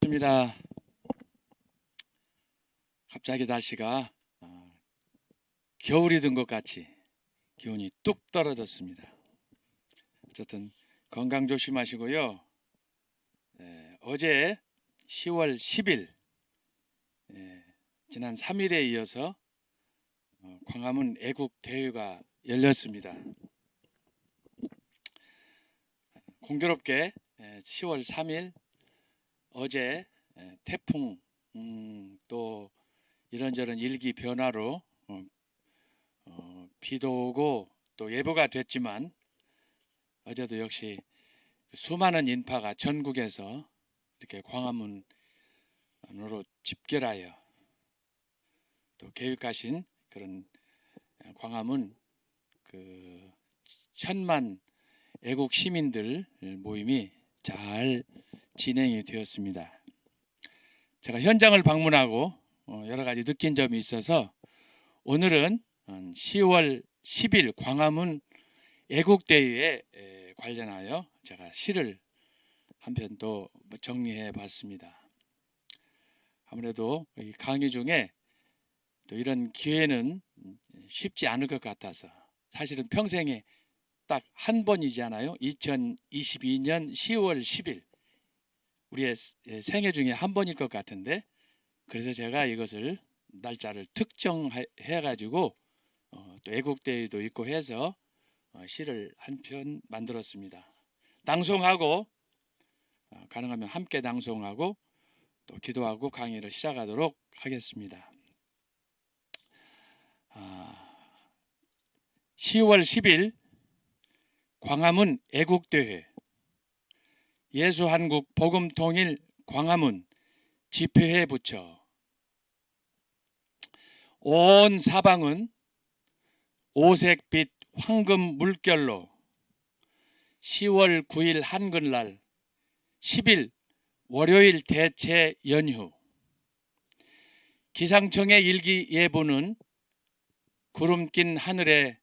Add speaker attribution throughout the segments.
Speaker 1: 반갑습니다. 갑자기 날씨가 겨울이 든 것 같이 기온이 뚝 떨어졌습니다. 어쨌든 건강 조심하시고요. 어제 10월 10일 지난 3일에 이어서 광화문 애국대회가 열렸습니다. 공교롭게 10월 3일 어제 태풍 또 이런저런 일기 변화로 비도 오고 또 예보가 됐지만 어제도 역시 수많은 인파가 전국에서 이렇게 광화문으로 집결하여 또 계획하신 그런 광화문 그 1000만 애국 시민들 모임이 잘 진행이 되었습니다. 제가 현장을 방문하고 여러 가지 느낀 점이 있어서 오늘은 10월 10일 광화문 애국대회에 관련하여 제가 시를 한 편 또 정리해 봤습니다. 아무래도 이 강의 중에 또 이런 기회는 쉽지 않을 것 같아서 사실은 평생에 딱 한 번이잖아요. 2022년 10월 10일 우리의 생애 중에 한 번일 것 같은데 그래서 제가 이것을 날짜를 특정해 가지고 또 애국대회도 있고 해서 시를 한 편 만들었습니다. 낭송하고 가능하면 함께 낭송하고 또 기도하고 강의를 시작하도록 하겠습니다. 10월 10일 광화문 애국대회 예수한국 복음통일 광화문 집회에 붙여 온 사방은 오색빛 황금 물결로 10월 9일 한글날 10일 월요일 대체 연휴 기상청의 일기예보는 구름 낀 하늘에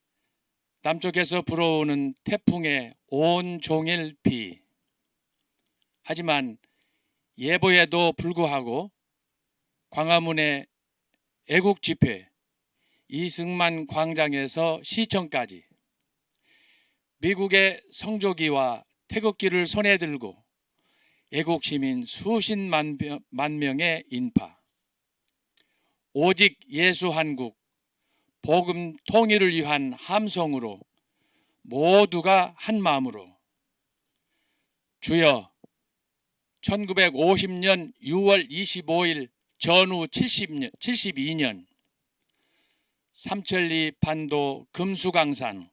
Speaker 1: 남쪽에서 불어오는 태풍의 온종일 비. 하지만 예보에도 불구하고 광화문의 애국집회 이승만 광장에서 시청까지 미국의 성조기와 태극기를 손에 들고 애국시민 수십만 명의 인파 오직 예수한국 복음 통일을 위한 함성으로 모두가 한 마음으로 주여 1950년 6월 25일 전후 72년 삼천리 반도 금수강산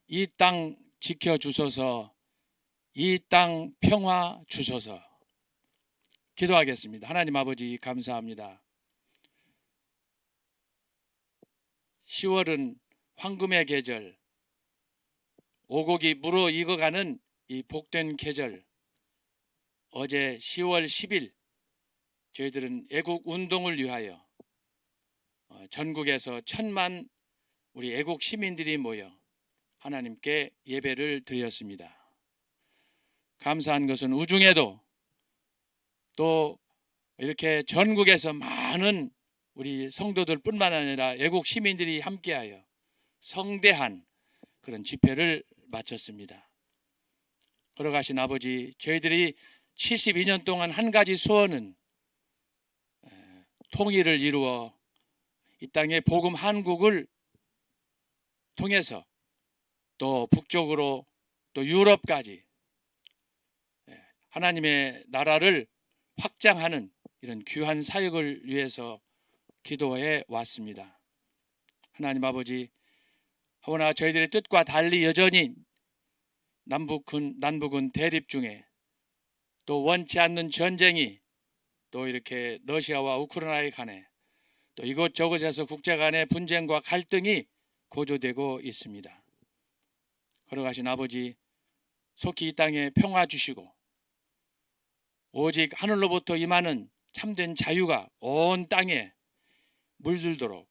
Speaker 1: 이 땅 지켜주소서 이 땅 평화 주소서 기도하겠습니다. 하나님 아버지 감사합니다. 10월은 황금의 계절 오곡이 물어 익어가는 이 복된 계절 어제 10월 10일 저희들은 애국운동을 위하여 전국에서 1000만 우리 애국 시민들이 모여 하나님께 예배를 드렸습니다. 감사한 것은 우중에도 또 이렇게 전국에서 많은 우리 성도들 뿐만 아니라 애국 시민들이 함께하여 성대한 그런 집회를 마쳤습니다. 걸어가신 아버지 저희들이 72년 동안 한 가지 소원은 통일을 이루어 이 땅의 복음 한국을 통해서 또 북쪽으로 또 유럽까지 하나님의 나라를 확장하는 이런 귀한 사역을 위해서 기도해 왔습니다. 하나님 아버지 허나 저희들의 뜻과 달리 여전히 남북은 대립 중에 또 원치 않는 전쟁이 또 이렇게 러시아와 우크라이나 간에 또 이곳저곳에서 국제 간의 분쟁과 갈등이 고조되고 있습니다. 걸어가신 아버지 속히 이 땅에 평화 주시고 오직 하늘로부터 임하는 참된 자유가 온 땅에 물들도록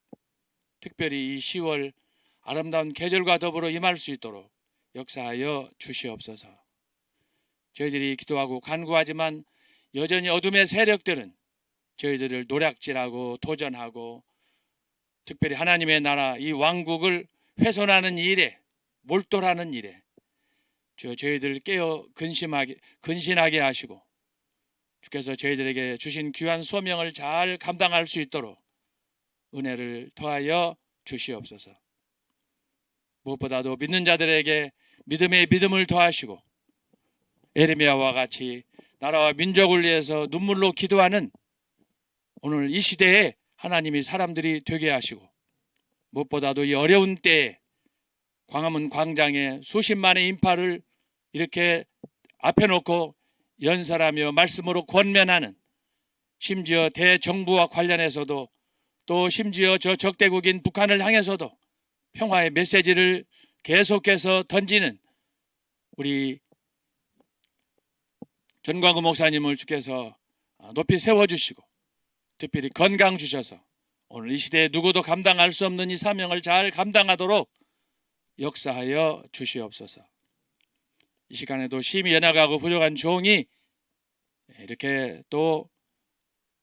Speaker 1: 특별히 이 10월 아름다운 계절과 더불어 임할 수 있도록 역사하여 주시옵소서. 저희들이 기도하고 간구하지만 여전히 어둠의 세력들은 저희들을 노략질하고 도전하고 특별히 하나님의 나라 이 왕국을 훼손하는 일에 몰두하는 일에 저희들을 깨어 근신하게 하시고 주께서 저희들에게 주신 귀한 소명을 잘 감당할 수 있도록 은혜를 더하여 주시옵소서. 무엇보다도 믿는 자들에게 믿음의 믿음을 더하시고 에레미야와 같이 나라와 민족을 위해서 눈물로 기도하는 오늘 이 시대에 하나님이 사람들이 되게 하시고 무엇보다도 이 어려운 때에 광화문 광장에 수십만의 인파를 이렇게 앞에 놓고 연설하며 말씀으로 권면하는 심지어 대정부와 관련해서도 또 심지어 저 적대국인 북한을 향해서도 평화의 메시지를 계속해서 던지는 우리 전광훈 목사님을 주께서 높이 세워주시고 특별히 건강 주셔서 오늘 이 시대에 누구도 감당할 수 없는 이 사명을 잘 감당하도록 역사하여 주시옵소서. 이 시간에도 심히 연약하고 부족한 종이 이렇게 또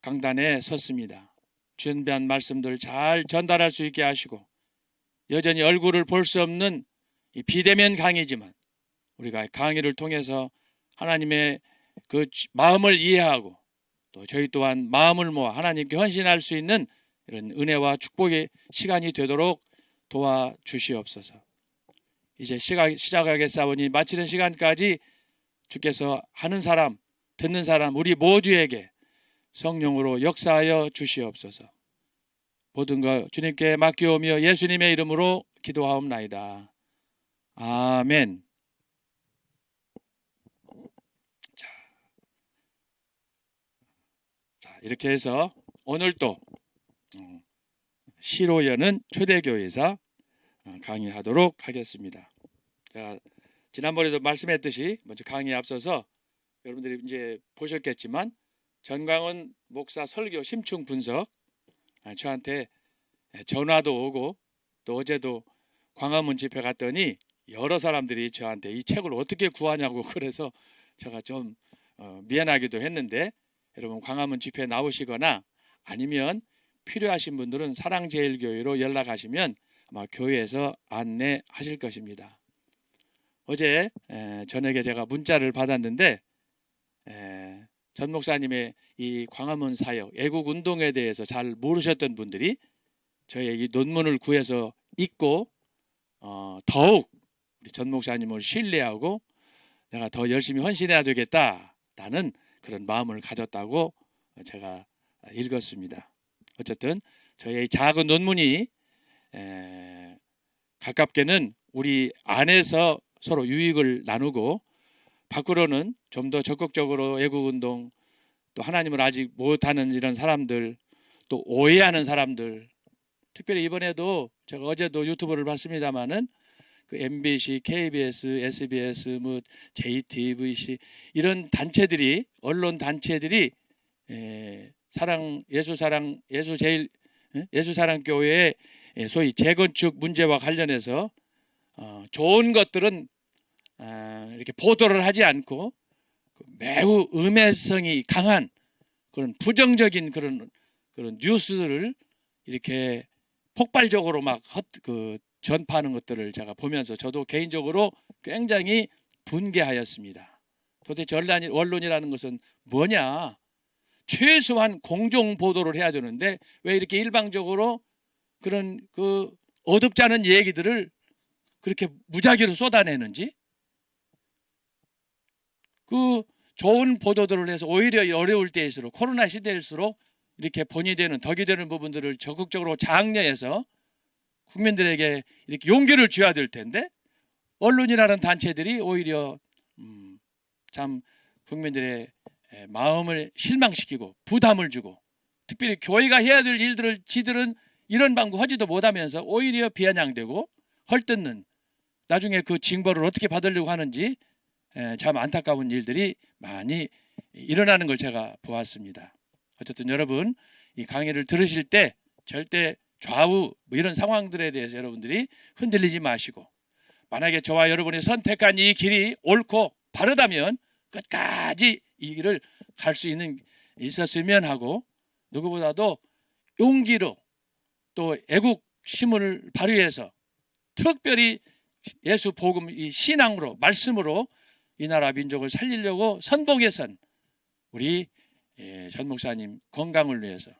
Speaker 1: 강단에 섰습니다. 준비한 말씀들 잘 전달할 수 있게 하시고 여전히 얼굴을 볼 수 없는 이 비대면 강의지만 우리가 강의를 통해서 하나님의 그 마음을 이해하고 또 저희 또한 마음을 모아 하나님께 헌신할 수 있는 이런 은혜와 축복의 시간이 되도록 도와주시옵소서. 이제 시작하겠사오니 마치는 시간까지 주께서 하는 사람, 듣는 사람 우리 모두에게 성령으로 역사하여 주시옵소서. 모든 것 주님께 맡기오며 예수님의 이름으로 기도하옵나이다. 아멘. 자, 이렇게 해서 오늘 또 시로 여는 초대교회에서 강의하도록 하겠습니다. 제가 지난번에도 말씀했듯이 먼저 강의에 앞서서 여러분들이 이제 보셨겠지만 전광훈 목사 설교 심층 분석 저한테 전화도 오고 또 어제도 광화문 집회 갔더니 여러 사람들이 저한테 이 책을 어떻게 구하냐고 그래서 제가 좀 미안하기도 했는데 여러분 광화문 집회 나오시거나 아니면 필요하신 분들은 사랑제일교회로 연락하시면 아마 교회에서 안내하실 것입니다. 어제 저녁에 제가 문자를 받았는데 전 목사님의 이 광화문 사역, 애국운동에 대해서 잘 모르셨던 분들이 저의 이 논문을 구해서 읽고 더욱 우리 전 목사님을 신뢰하고 내가 더 열심히 헌신해야 되겠다라는 그런 마음을 가졌다고 제가 읽었습니다. 어쨌든 저의 작은 논문이 가깝게는 우리 안에서 서로 유익을 나누고 밖으로는 좀 더 적극적으로 애국운동 또 하나님을 아직 못하는 이런 사람들 또 오해하는 사람들 특별히 이번에도 제가 어제도 유튜브를 봤습니다마는 그 MBC, KBS, SBS, 뭐 JTBC 이런 단체들이 언론 단체들이 예수사랑교회의 소위 재건축 문제와 관련해서 좋은 것들은 이렇게 보도를 하지 않고 매우 음해성이 강한 그런 부정적인 그런 뉴스들을 이렇게 폭발적으로 막 전파하는 것들을 제가 보면서 저도 개인적으로 굉장히 분개하였습니다. 도대체 언론이라는 것은 뭐냐? 최소한 공정 보도를 해야 되는데 왜 이렇게 일방적으로 그런 어둡지 않은 얘기들을 그렇게 무작위로 쏟아내는지 좋은 보도들을 해서 오히려 어려울 때일수록 코로나 시대일수록 이렇게 본이 되는 덕이 되는 부분들을 적극적으로 장려해서 국민들에게 이렇게 용기를 줘야 될 텐데 언론이라는 단체들이 오히려 참 국민들의 마음을 실망시키고 부담을 주고 특별히 교회가 해야 될 일들을 지들은 이런 방법 하지도 못하면서 오히려 비아냥되고 헐뜯는 나중에 그 징벌을 어떻게 받으려고 하는지 참 안타까운 일들이 많이 일어나는 걸 제가 보았습니다. 어쨌든 여러분 이 강의를 들으실 때 절대 좌우 뭐 이런 상황들에 대해서 여러분들이 흔들리지 마시고 만약에 저와 여러분이 선택한 이 길이 옳고 바르다면 끝까지 이 길을 갈 수 있었으면 하고, 누구보다도 용기로 또 애국심을 발휘해서 특별히 예수 복음 이 신앙으로 말씀으로 이 나라 민족을 살리려고 선봉에 선 우리 전 목사님 건강을 위해서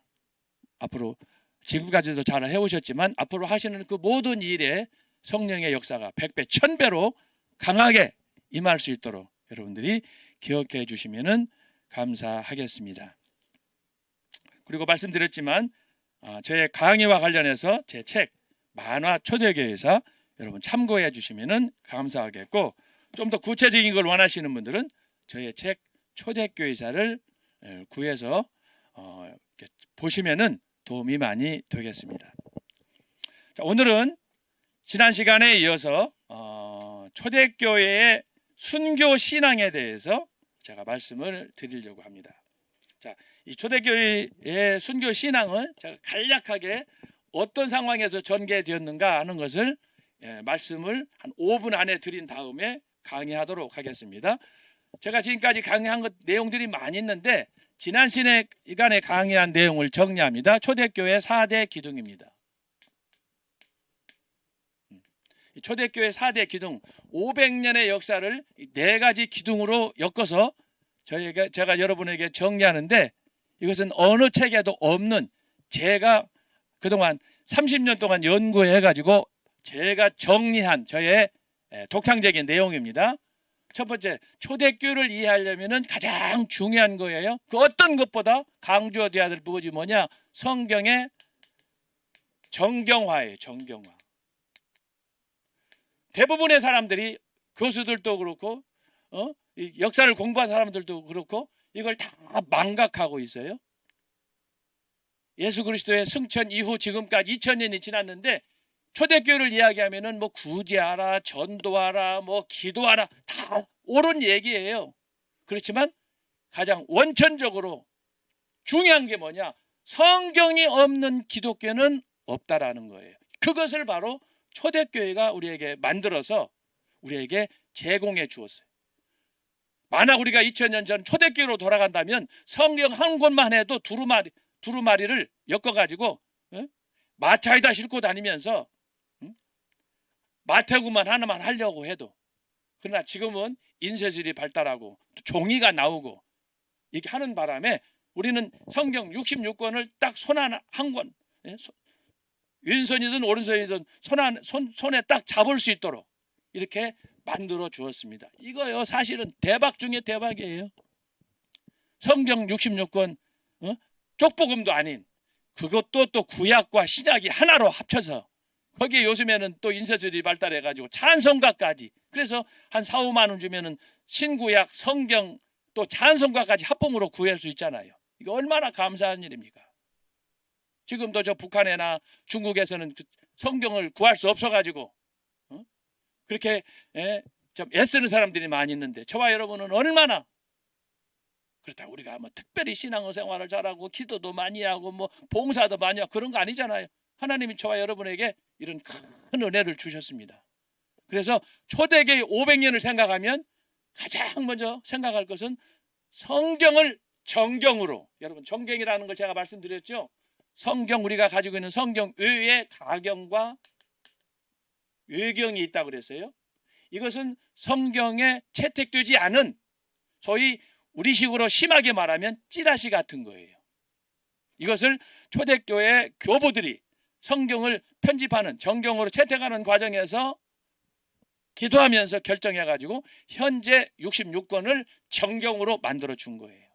Speaker 1: 앞으로 지금까지도 잘 해오셨지만 앞으로 하시는 그 모든 일에 성령의 역사가 100배, 1000배로 강하게 임할 수 있도록 여러분들이 기억해 주시면 감사하겠습니다. 그리고 말씀드렸지만 저의 강의와 관련해서 제 책 만화 초대교회사 여러분 참고해 주시면 감사하겠고, 좀 더 구체적인 걸 원하시는 분들은 저의 책 초대교회사를 구해서 이렇게 보시면은 도움이 많이 되겠습니다. 자, 오늘은 지난 시간에 이어서 초대교회의 순교 신앙에 대해서 제가 말씀을 드리려고 합니다. 자, 이 초대교회의 순교 신앙을 제가 간략하게 어떤 상황에서 전개되었는가 하는 것을 말씀을 한 5분 안에 드린 다음에 강의하도록 하겠습니다. 제가 지금까지 강의한 것 내용들이 많이 있는데 지난 시간에 강의한 내용을 정리합니다. 초대교회 4대 기둥입니다. 초대교회 4대 기둥, 500년의 역사를 4가지 기둥으로 엮어서 제가 여러분에게 정리하는데, 이것은 어느 책에도 없는 제가 그동안 30년 동안 연구해가지고 제가 정리한 저의 독창적인 내용입니다. 첫 번째, 초대교회를 이해하려면 가장 중요한 거예요. 그 어떤 것보다 강조되어야 될 부분이 뭐냐? 성경의 정경화예요. 정경화. 대부분의 사람들이, 교수들도 그렇고 역사를 공부한 사람들도 그렇고 이걸 다 망각하고 있어요. 예수 그리스도의 승천 이후 지금까지 2000년이 지났는데 초대교회를 이야기하면은 뭐 구제하라, 전도하라, 뭐 기도하라 다 옳은 얘기예요. 그렇지만 가장 원천적으로 중요한 게 뭐냐? 성경이 없는 기독교는 없다라는 거예요. 그것을 바로 초대교회가 우리에게 만들어서 우리에게 제공해 주었어요. 만약 우리가 2000년 전 초대교회로 돌아간다면 성경 한 권만 해도 두루마리를 엮어가지고 마차에다 싣고 다니면서 마태구만 하나만 하려고 해도, 그러나 지금은 인쇄술이 발달하고 종이가 나오고 이렇게 하는 바람에 우리는 성경 66권을 딱 손 한 권, 왼손이든 오른손이든 손에 딱 잡을 수 있도록 이렇게 만들어 주었습니다. 이거요 사실은 대박 중에 대박이에요. 성경 66권 쪽복음도 아닌 그것도 또 구약과 신약이 하나로 합쳐서, 거기에 요즘에는 또 인쇄술이 발달해가지고 찬송가까지, 그래서 한 4, 5만 원 주면은 신구약 성경 또 찬송가까지 합봉으로 구할 수 있잖아요. 이거 얼마나 감사한 일입니까? 지금도 저 북한이나 중국에서는 성경을 구할 수 없어가지고 그렇게 좀 애쓰는 사람들이 많이 있는데, 저와 여러분은 얼마나 그렇다고 우리가 뭐 특별히 신앙생활을 잘하고 기도도 많이 하고 뭐 봉사도 많이 하고 그런 거 아니잖아요. 하나님이 저와 여러분에게 이런 큰 은혜를 주셨습니다. 그래서 초대교회 500년을 생각하면 가장 먼저 생각할 것은 성경을 정경으로, 여러분 정경이라는 걸 제가 말씀드렸죠. 성경, 우리가 가지고 있는 성경 외에 가경과 외경이 있다고 그랬어요. 이것은 성경에 채택되지 않은 소위 우리식으로 심하게 말하면 찌라시 같은 거예요. 이것을 초대교회 교부들이 성경을 편집하는, 정경으로 채택하는 과정에서 기도하면서 결정해가지고 현재 66권을 정경으로 만들어 준 거예요.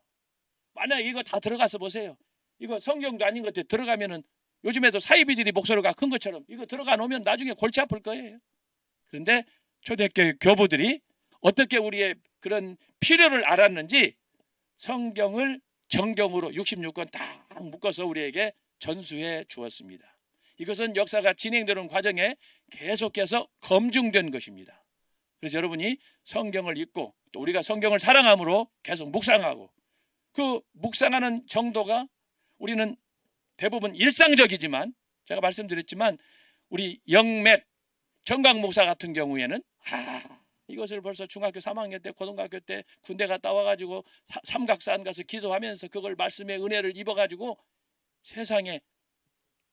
Speaker 1: 만약 이거 다 들어가서 보세요. 이거 성경도 아닌 것들 들어가면은 요즘에도 사이비들이 목소리가 큰 것처럼 이거 들어가 놓으면 나중에 골치 아플 거예요. 그런데 초대교회 교부들이 어떻게 우리의 그런 필요를 알았는지 성경을 정경으로 66권 딱 묶어서 우리에게 전수해 주었습니다. 이것은 역사가 진행되는 과정에 계속해서 검증된 것입니다. 그래서 여러분이 성경을 읽고 또 우리가 성경을 사랑함으로 계속 묵상하고, 그 묵상하는 정도가 우리는 대부분 일상적이지만, 제가 말씀드렸지만 우리 영맥 정강 목사 같은 경우에는 이것을 벌써 중학교 3학년 때, 고등학교 때 군대 갔다 와가지고 삼각산 가서 기도하면서 그걸 말씀의 은혜를 입어가지고 세상에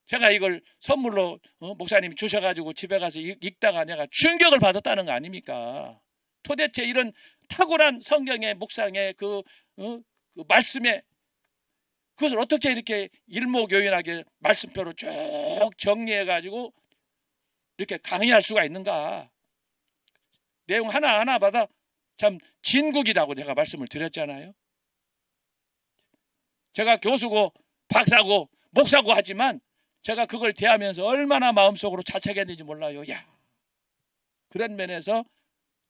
Speaker 1: 제가 이걸 선물로 목사님이 주셔가지고 집에 가서 읽다가 내가 충격을 받았다는 거 아닙니까? 도대체 이런 탁월한 성경의 묵상의 그 말씀에 그것을 어떻게 이렇게 일목요연하게 말씀표로 쭉 정리해가지고 이렇게 강의할 수가 있는가? 내용 하나하나마다 참 진국이라고 제가 말씀을 드렸잖아요. 제가 교수고 박사고 목사고 하지만 제가 그걸 대하면서 얼마나 마음속으로 자책했는지 몰라요. 야, 그런 면에서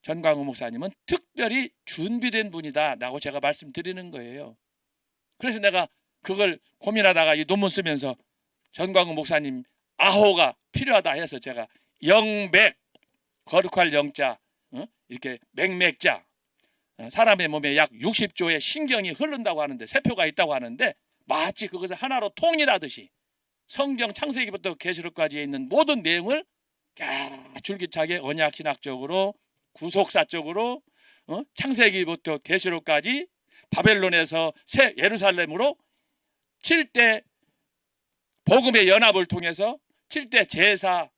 Speaker 1: 전광훈 목사님은 특별히 준비된 분이다 라고 제가 말씀드리는 거예요. 그래서 내가 그걸 고민하다가 이 논문 쓰면서 전광훈 목사님 아호가 필요하다 해서 제가 영맥, 거룩할 영자, 이렇게 맥맥자, 사람의 몸에 약 60조의 신경이 흐른다고 하는데, 세포가 있다고 하는데 마치 그것을 하나로 통일하듯이 성경 창세기부터 계시록까지 있는 모든 내용을 줄기차게 언약신학적으로 구속사적으로 창세기부터 계시록까지 바벨론에서 새 예루살렘으로 7대 복음의 연합을 통해서 7대 제사,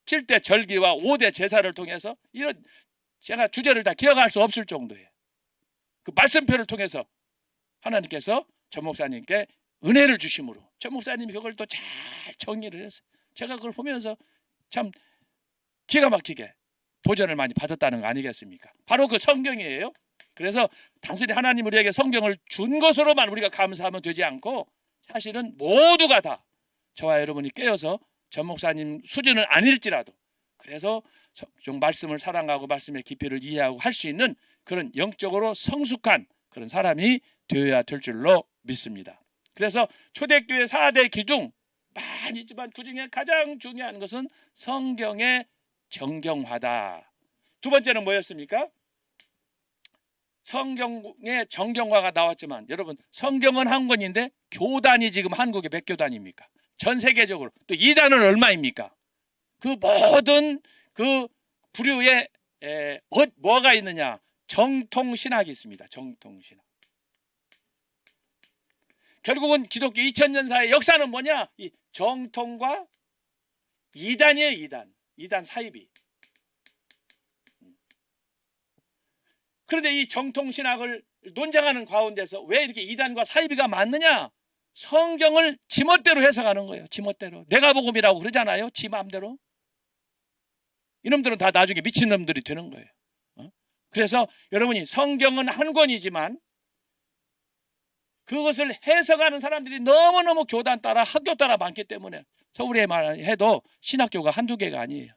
Speaker 1: 7대 절기와 5대 제사를 통해서 이런 제가 주제를 다 기억할 수 없을 정도예요. 그 말씀표를 통해서 하나님께서 전 목사님께 은혜를 주심으로 전 목사님이 그걸 또 잘 정리를 했어요. 제가 그걸 보면서 참 기가 막히게 도전을 많이 받았다는 거 아니겠습니까? 바로 그 성경이에요. 그래서 단순히 하나님 우리에게 성경을 준 것으로만 우리가 감사하면 되지 않고 사실은 모두가 다 저와 여러분이 깨어서 전 목사님 수준은 아닐지라도 그래서 좀 말씀을 사랑하고 말씀의 깊이를 이해하고 할 수 있는 그런 영적으로 성숙한 그런 사람이 되어야 될 줄로 믿습니다. 그래서 초대교회 4대 기둥 많이 있지만 그중에 가장 중요한 것은 성경의 정경화다. 두 번째는 뭐였습니까? 성경의 정경화가 나왔지만 여러분 성경은 한 권인데 교단이 지금 한국에 몇 교단입니까? 전 세계적으로 또 이단은 얼마입니까? 그 모든 그 부류에 뭐가 있느냐? 정통신학이 있습니다. 정통신학. 결국은 기독교 2000년사의 역사는 뭐냐? 이 정통과 이단이에요. 이단 사이비. 그런데 이 정통신학을 논쟁하는 가운데서 왜 이렇게 이단과 사이비가 많느냐? 성경을 지멋대로 해석하는 거예요. 지멋대로. 내가 복음이라고 그러잖아요. 지 마음대로. 이놈들은 다 나중에 미친놈들이 되는 거예요. 그래서 여러분이 성경은 한 권이지만 그것을 해석하는 사람들이 너무너무 교단 따라 학교 따라 많기 때문에 서울에 말해도 신학교가 한두 개가 아니에요.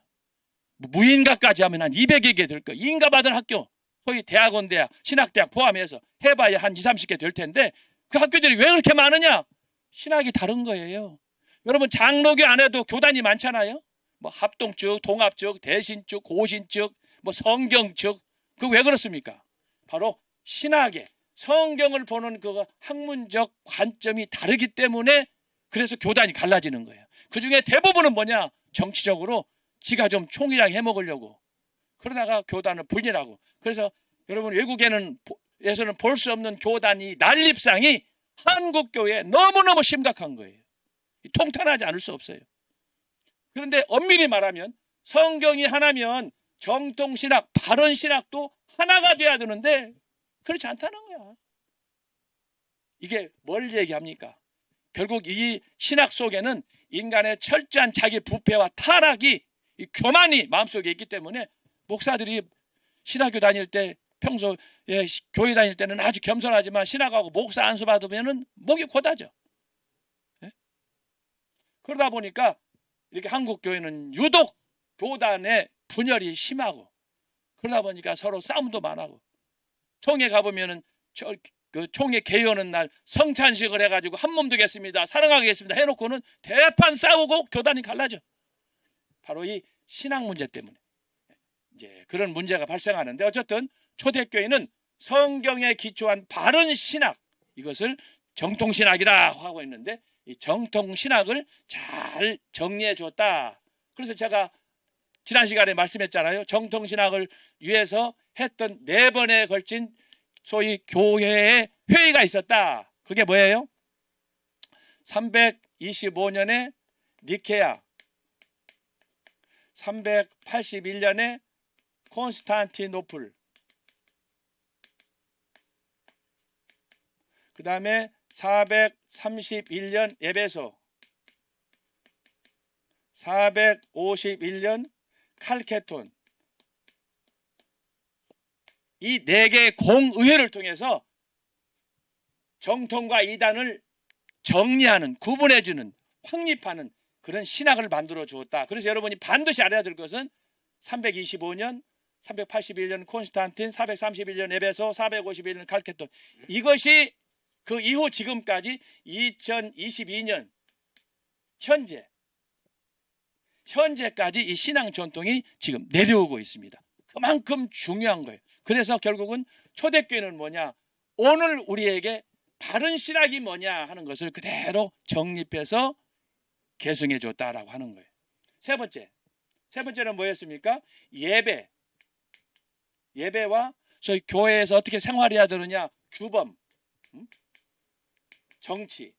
Speaker 1: 무인가까지 하면 한 200여 개 될 거예요. 인가받은 학교, 소위 대학원, 대학, 신학대학 포함해서 해봐야 한 20, 30개 될 텐데 그 학교들이 왜 그렇게 많으냐? 신학이 다른 거예요. 여러분 장로교 안에도 교단이 많잖아요. 뭐 합동측, 동합측, 대신측, 고신측, 뭐 성경측. 그 왜 그렇습니까? 바로 신학의 성경을 보는 그 학문적 관점이 다르기 때문에 그래서 교단이 갈라지는 거예요. 그중에 대부분은 뭐냐? 정치적으로 지가 좀 총이랑 해먹으려고 그러다가 교단을 분리하고 그래서 여러분 외국에서는 볼 수 없는 교단이 난립상이 한국교회에 너무너무 심각한 거예요. 통탄하지 않을 수 없어요. 그런데 엄밀히 말하면 성경이 하나면 정통신학, 바른신학도 하나가 돼야 되는데 그렇지 않다는 거야. 이게 뭘 얘기합니까? 결국 이 신학 속에는 인간의 철저한 자기 부패와 타락이 이 교만이 마음속에 있기 때문에 목사들이 신학교 다닐 때 평소에 교회 다닐 때는 아주 겸손하지만 신학하고 목사 안수 받으면 목이 곧아져. 그러다 보니까 이렇게 한국 교회는 유독 교단의 분열이 심하고 그러다 보니까 서로 싸움도 많아고 총회 가보면은 그 총회 개요는 날 성찬식을 해가지고 한 몸 되겠습니다. 사랑하겠습니다. 해놓고는 대판 싸우고 교단이 갈라져. 바로 이 신학 문제 때문에 이제 그런 문제가 발생하는데 어쨌든 초대교회는 성경에 기초한 바른 신학 이것을 정통신학이라고 하고 있는데 이 정통신학을 잘 정리해 줬다. 그래서 제가 지난 시간에 말씀했잖아요. 정통신학을 위해서 했던 4번에 걸친 소위 교회의 회의가 있었다. 그게 뭐예요? 325년에 니케아, 381년에 콘스탄티노플, 그 다음에 431년 에베소, 451년 칼케톤. 이 4개의 공의회를 통해서 정통과 이단을 정리하는, 구분해주는, 확립하는 그런 신학을 만들어 주었다. 그래서 여러분이 반드시 알아야 될 것은 325년, 381년 콘스탄틴, 431년 에베소, 451년 칼케톤. 이것이 그 이후 지금까지 2022년 현재까지 이 신앙 전통이 지금 내려오고 있습니다. 그만큼 중요한 거예요. 그래서 결국은 초대교회는 뭐냐? 오늘 우리에게 바른 신학이 뭐냐 하는 것을 그대로 정립해서 계승해 줬다라고 하는 거예요. 세 번째는 뭐였습니까? 예배와 저희 교회에서 어떻게 생활해야 되느냐? 규범, 정치,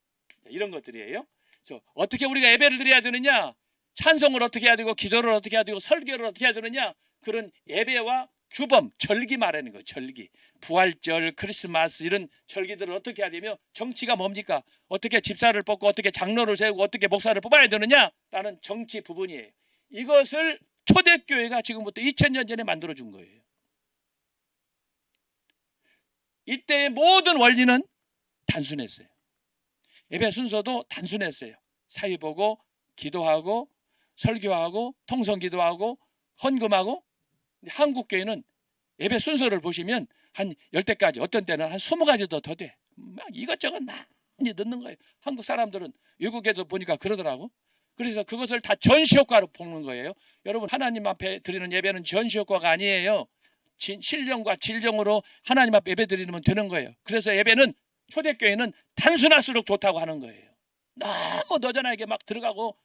Speaker 1: 이런 것들이에요. 그래서 어떻게 우리가 예배를 드려야 되느냐? 찬송을 어떻게 해야 되고, 기도를 어떻게 해야 되고, 설교를 어떻게 해야 되느냐? 그런 예배와 규범, 절기 말하는 거예요. 절기, 부활절, 크리스마스 이런 절기들을 어떻게 해야 되며, 정치가 뭡니까? 어떻게 집사를 뽑고, 어떻게 장로를 세우고, 어떻게 목사를 뽑아야 되느냐라는 정치 부분이에요. 이것을 초대교회가 지금부터 2000년 전에 만들어준 거예요. 이때의 모든 원리는 단순했어요. 예배 순서도 단순했어요. 사위 보고, 기도하고, 설교하고, 통성기도하고, 헌금하고. 한국 교회는 예배 순서를 보시면 한 10대까지, 어떤 때는 한 20가지도 더 돼. 막 이것저것 많이 넣는 거예요. 한국 사람들은 외국에도 보니까 그러더라고. 그래서 그것을 다 전시효과로 보는 거예요. 여러분, 하나님 앞에 드리는 예배는 전시효과가 아니에요. 신령과 진정으로 하나님 앞에 예배 드리면 되는 거예요. 그래서 예배는, 초대교회는 단순할수록 좋다고 하는 거예요. 너무 너전하게 막 들어가고.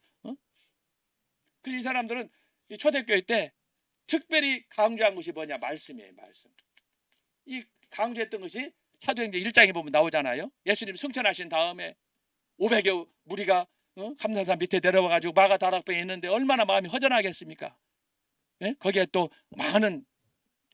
Speaker 1: 그래서 이 사람들은 이 초대교회 때 특별히 강조한 것이 뭐냐? 말씀이에요. 말씀. 이 강조했던 것이 사도행전 1장에 보면 나오잖아요. 예수님 승천하신 다음에 500여 무리가 감람산 밑에 내려와가지고 마가 다락방에 있는데 얼마나 마음이 허전하겠습니까? 예? 거기에 또 많은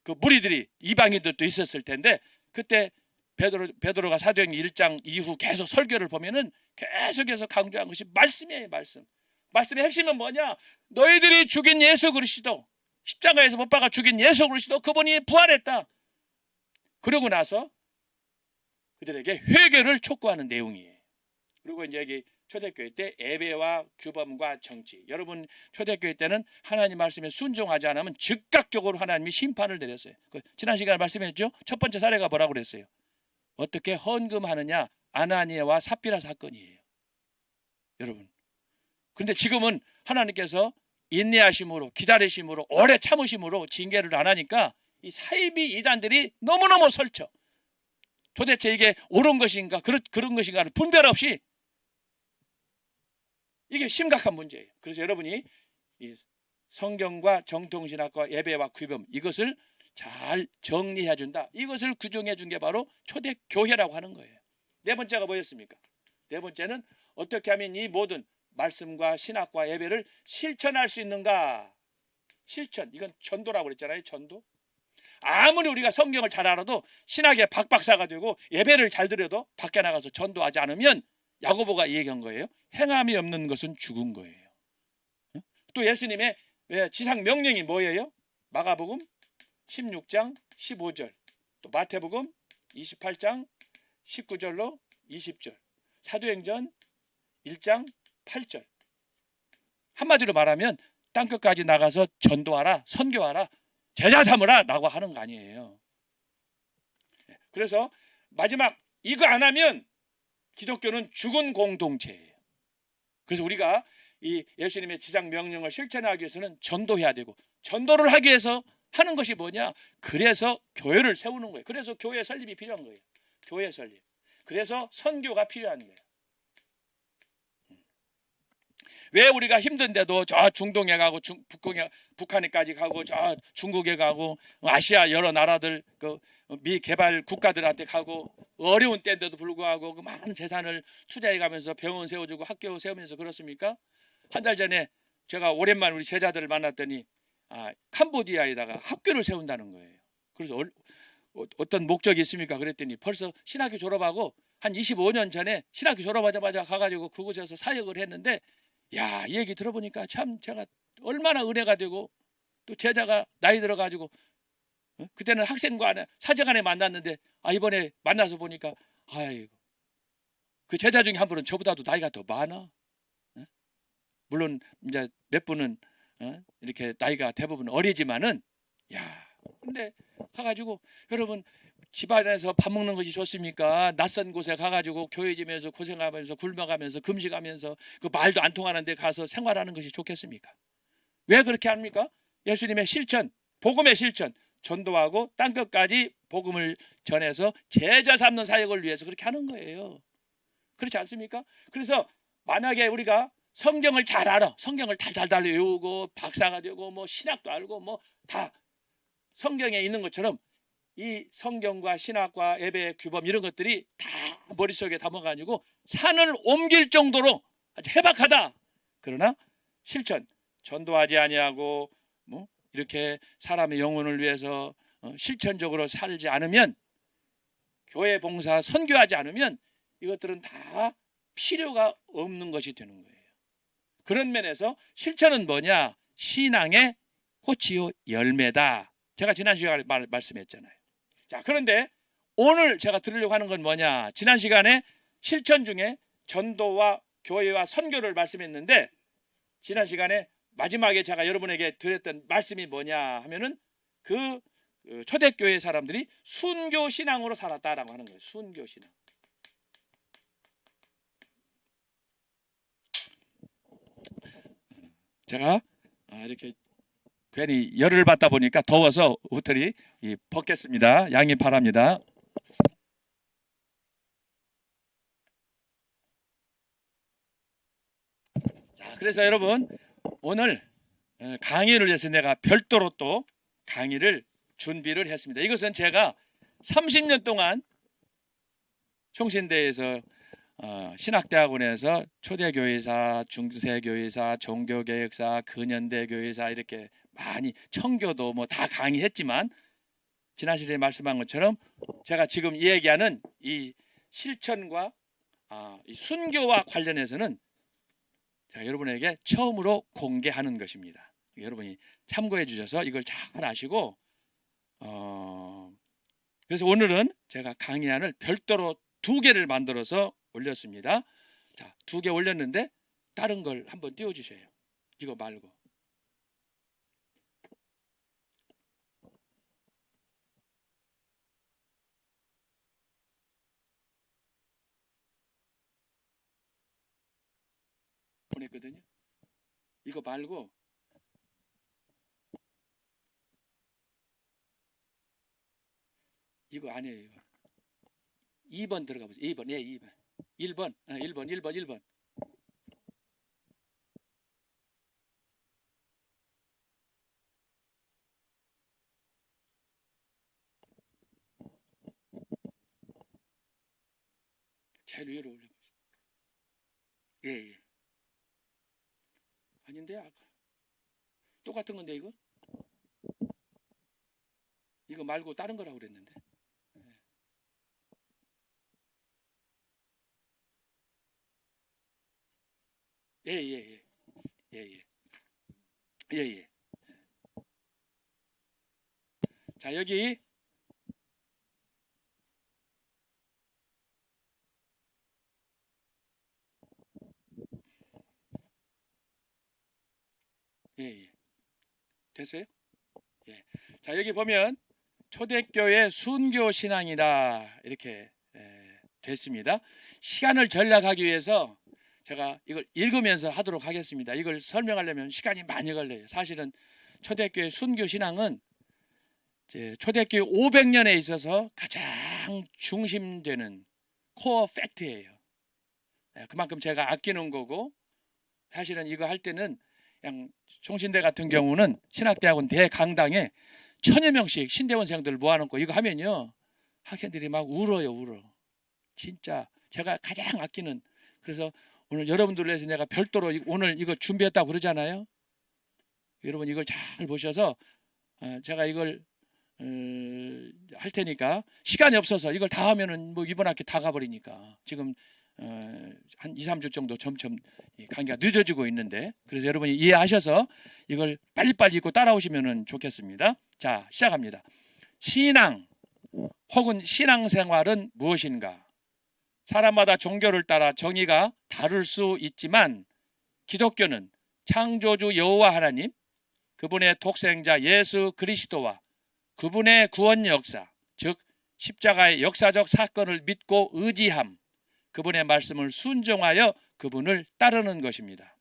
Speaker 1: 그 무리들이, 이방인들도 있었을 텐데, 그때 베드로가 사도행전 1장 이후 계속 설교를 보면은 계속해서 강조한 것이 말씀이에요. 말씀. 말씀의 핵심은 뭐냐? 너희들이 죽인 예수 그리스도, 십자가에서 못 박아 죽인 예수 그리스도, 그분이 부활했다. 그러고 나서 그들에게 회개를 촉구하는 내용이에요. 그리고 이제 여기 초대교회 때 예배와 규범과 정치. 여러분, 초대교회 때는 하나님 말씀에 순종하지 않으면 즉각적으로 하나님이 심판을 내렸어요. 지난 시간에 말씀했죠. 첫 번째 사례가 뭐라고 그랬어요? 어떻게 헌금하느냐? 아나니아와 삽비라 사건이에요. 여러분, 그런데 지금은 하나님께서 인내하심으로, 기다리심으로, 오래 참으심으로 징계를 안 하니까 이 사이비 이단들이 너무너무 설쳐. 도대체 이게 옳은 것인가 그런 것인가를 분별 없이, 이게 심각한 문제예요. 그래서 여러분이 이 성경과 정통신학과 예배와 규범, 이것을 잘 정리해 준다. 이것을 규정해 준 게 바로 초대교회라고 하는 거예요. 네 번째가 뭐였습니까? 네 번째는 어떻게 하면 이 모든 말씀과 신학과 예배를 실천할 수 있는가? 실천, 이건 전도라고 그랬잖아요. 전도. 아무리 우리가 성경을 잘 알아도 신학에 박박사가 되고 예배를 잘 드려도 밖에 나가서 전도하지 않으면, 야고보가 얘기한 거예요. 행함이 없는 것은 죽은 거예요. 또 예수님의 지상 명령이 뭐예요? 마가복음 16장 15절, 또 마태복음 28장 19절로 20절, 사도행전 1장 8절. 한마디로 말하면 땅끝까지 나가서 전도하라, 선교하라, 제자 삼으라 라고 하는 거 아니에요. 그래서 마지막, 이거 안 하면 기독교는 죽은 공동체예요. 그래서 우리가 이 예수님의 지상 명령을 실천하기 위해서는 전도해야 되고, 전도를 하기 위해서 하는 것이 뭐냐? 그래서 교회를 세우는 거예요. 그래서 교회 설립이 필요한 거예요. 교회 설립. 그래서 선교가 필요한 거예요. 왜 우리가 힘든데도 저 중동에 가고 북한에까지 가고 저 중국에 가고 아시아 여러 나라들 그 미개발 국가들한테 가고 어려운 때인데도 불구하고 그 많은 재산을 투자해 가면서 병원 세워주고 학교 세우면서 그렇습니까? 한 달 전에 제가 오랜만에 우리 제자들을 만났더니 캄보디아에다가 학교를 세운다는 거예요. 그래서 어떤 목적이 있습니까? 그랬더니 벌써 신학교 졸업하고 한 25년 전에 신학교 졸업하자마자 가가지고 그곳에서 사역을 했는데, 야, 이 얘기 들어보니까 참 제가 얼마나 은혜가 되고, 또 제자가 나이 들어가지고 그때는 학생과 사제간에 만났는데 이번에 만나서 보니까 아이고, 그 제자 중에 한 분은 저보다도 나이가 더 많아. 물론 이제 몇 분은 이렇게 나이가 대부분 어리지만은, 야, 근데 가가지고 여러분, 집안에서 밥 먹는 것이 좋습니까? 낯선 곳에 가가지고 교회지면서 고생하면서 굶어가면서 금식하면서 그 말도 안 통하는 데 가서 생활하는 것이 좋겠습니까? 왜 그렇게 합니까? 예수님의 실천, 복음의 실천, 전도하고 땅끝까지 복음을 전해서 제자 삼는 사역을 위해서 그렇게 하는 거예요. 그렇지 않습니까? 그래서 만약에 우리가 성경을 잘 알아, 성경을 달달달 외우고 박사가 되고 뭐 신학도 알고 뭐 다 성경에 있는 것처럼 이 성경과 신학과 예배 규범 이런 것들이 다 머릿속에 담아가지고 산을 옮길 정도로 아주 해박하다. 그러나 실천, 전도하지 아니하고 뭐 이렇게 사람의 영혼을 위해서 실천적으로 살지 않으면, 교회 봉사 선교하지 않으면 이것들은 다 필요가 없는 것이 되는 거예요. 그런 면에서 실천은 뭐냐? 신앙의 꽃이요 열매다. 제가 지난 시간에 말씀했잖아요. 자, 그런데 오늘 제가 드리려고 하는 건 뭐냐? 지난 시간에 실천 중에 전도와 교회와 선교를 말씀했는데, 지난 시간에 마지막에 제가 여러분에게 드렸던 말씀이 뭐냐 하면은 그 초대교회 사람들이 순교 신앙으로 살았다라고 하는 거예요. 순교 신앙. 제가 이렇게 괜히 열을 받다 보니까 더워서 옷들이 벗겠습니다. 양해 바랍니다. 자, 그래서 여러분, 오늘 강의를 위해서 내가 별도로 또 강의를 준비를 했습니다. 이것은 제가 30년 동안 총신대에서 신학대학원에서 초대교회사, 중세교회사, 종교개혁사, 근현대교회사 이렇게 많이 청교도 뭐 다 강의했지만, 지난 시간에 말씀한 것처럼 제가 지금 얘기하는 이 실천과 이 순교와 관련해서는 제가 여러분에게 처음으로 공개하는 것입니다. 여러분이 참고해 주셔서 이걸 잘 아시고, 그래서 오늘은 제가 강의안을 별도로 2개를 만들어서 올렸습니다. 자, 2개 올렸는데 다른 걸 한번 띄워주세요. 이거 말고. 보냈거든요. 이거 말고 이거 아니에요. 이거 2번 들어가 보세요. 2번. 예, 2번. 1번. 1번. 제일 위로 올려보세요. 예. 아닌데 아까 똑같은 건데 이거 말고 다른 거라고 그랬는데. 예. 자, 여기 예. 됐어요? 예. 자, 여기 보면 초대교회 순교 신앙이다 이렇게 됐습니다. 시간을 절약하기 위해서 제가 이걸 읽으면서 하도록 하겠습니다. 이걸 설명하려면 시간이 많이 걸려요. 사실은 초대교회 순교 신앙은 초대교회 500년에 있어서 가장 중심되는 코어 팩트예요. 그만큼 제가 아끼는 거고 사실은 이거 할 때는 그냥 총신대 같은 경우는 신학대학원 대강당에 1000여 명씩 신대원생들 모아놓고 이거 하면요 학생들이 막 울어요. 진짜 제가 가장 아끼는, 그래서 오늘 여러분들을 위해서 내가 별도로 오늘 이거 준비했다고 그러잖아요. 여러분 이걸 잘 보셔서 제가 이걸 할 테니까, 시간이 없어서 이걸 다 하면은 뭐 이번 학기 다 가버리니까 지금 한 2, 3주 정도 점점 강의가 늦어지고 있는데, 그래서 여러분이 이해하셔서 이걸 빨리빨리 읽고 따라오시면 좋겠습니다. 자, 시작합니다. 신앙 혹은 신앙생활은 무엇인가? 사람마다 종교를 따라 정의가 다를 수 있지만 기독교는 창조주 여호와 하나님, 그분의 독생자 예수 그리스도와 그분의 구원 역사, 즉 십자가의 역사적 사건을 믿고 의지함, 그분의 말씀을 순종하여 그분을 따르는 것입니다.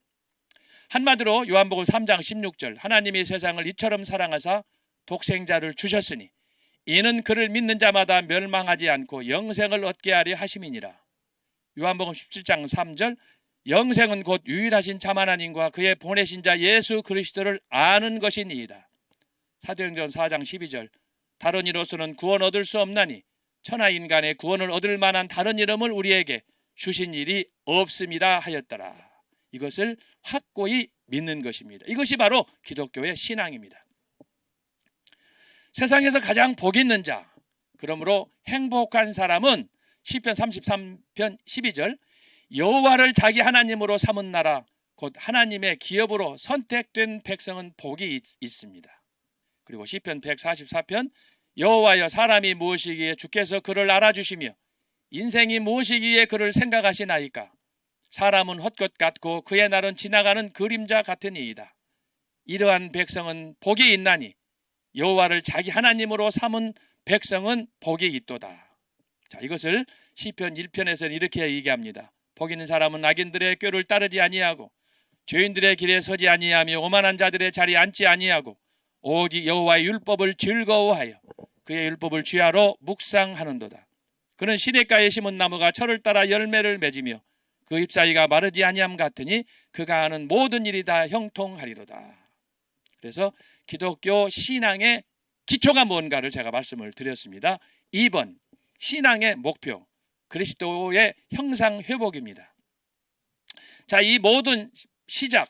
Speaker 1: 한마디로 요한복음 3장 16절, 하나님이 세상을 이처럼 사랑하사 독생자를 주셨으니 이는 그를 믿는 자마다 멸망하지 않고 영생을 얻게 하려 하심이니라. 요한복음 17장 3절, 영생은 곧 유일하신 참 하나님과 그의 보내신 자 예수 그리스도를 아는 것이니이다. 사도행전 4장 12절, 다른 이로서는 구원 얻을 수 없나니 천하 인간의 구원을 얻을 만한 다른 이름을 우리에게 주신 일이 없음이라 하였더라. 이것을 확고히 믿는 것입니다. 이것이 바로 기독교의 신앙입니다. 세상에서 가장 복 있는 자, 그러므로 행복한 사람은 시편 33편 12절, 여호와를 자기 하나님으로 삼은 나라 곧 하나님의 기업으로 선택된 백성은 복이 있습니다. 그리고 시편 144편, 여호와여 사람이 무엇이기에 주께서 그를 알아주시며 인생이 무엇이기에 그를 생각하시나이까? 사람은 헛것 같고 그의 날은 지나가는 그림자 같으니이다. 이러한 백성은 복이 있나니 여호와를 자기 하나님으로 삼은 백성은 복이 있도다. 자, 이것을 시편 1편에서는 이렇게 얘기합니다. 복 있는 사람은 악인들의 꾀를 따르지 아니하고 죄인들의 길에 서지 아니하며 오만한 자들의 자리에 앉지 아니하고 오직 여호와의 율법을 즐거워하여 그의 율법을 주야로 묵상하는도다. 그는 시냇가에 심은 나무가 철을 따라 열매를 맺으며 그 잎사귀가 마르지 아니함 같으니 그가 하는 모든 일이 다 형통하리로다. 그래서 기독교 신앙의 기초가 뭔가를 제가 말씀을 드렸습니다. 2번, 신앙의 목표, 그리스도의 형상 회복입니다. 자, 이 모든 시작,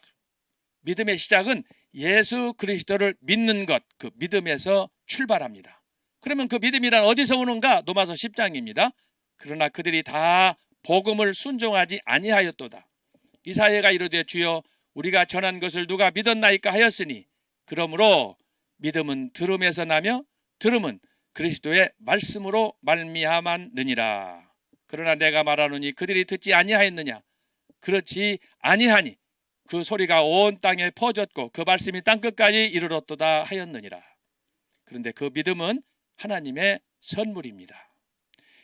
Speaker 1: 믿음의 시작은 예수 그리스도를 믿는 것, 그 믿음에서 출발합니다. 그러면 그 믿음이란 어디서 오는가? 로마서 10장입니다. 그러나 그들이 다 복음을 순종하지 아니하였도다. 이사야가 이르되 주여 우리가 전한 것을 누가 믿었나이까 하였으니 그러므로 믿음은 들음에서 나며 들음은 그리스도의 말씀으로 말미암았느니라. 그러나 내가 말하노니 그들이 듣지 아니하였느냐? 그렇지 아니하니 그 소리가 온 땅에 퍼졌고 그 말씀이 땅끝까지 이르렀도다 하였느니라. 그런데 그 믿음은 하나님의 선물입니다.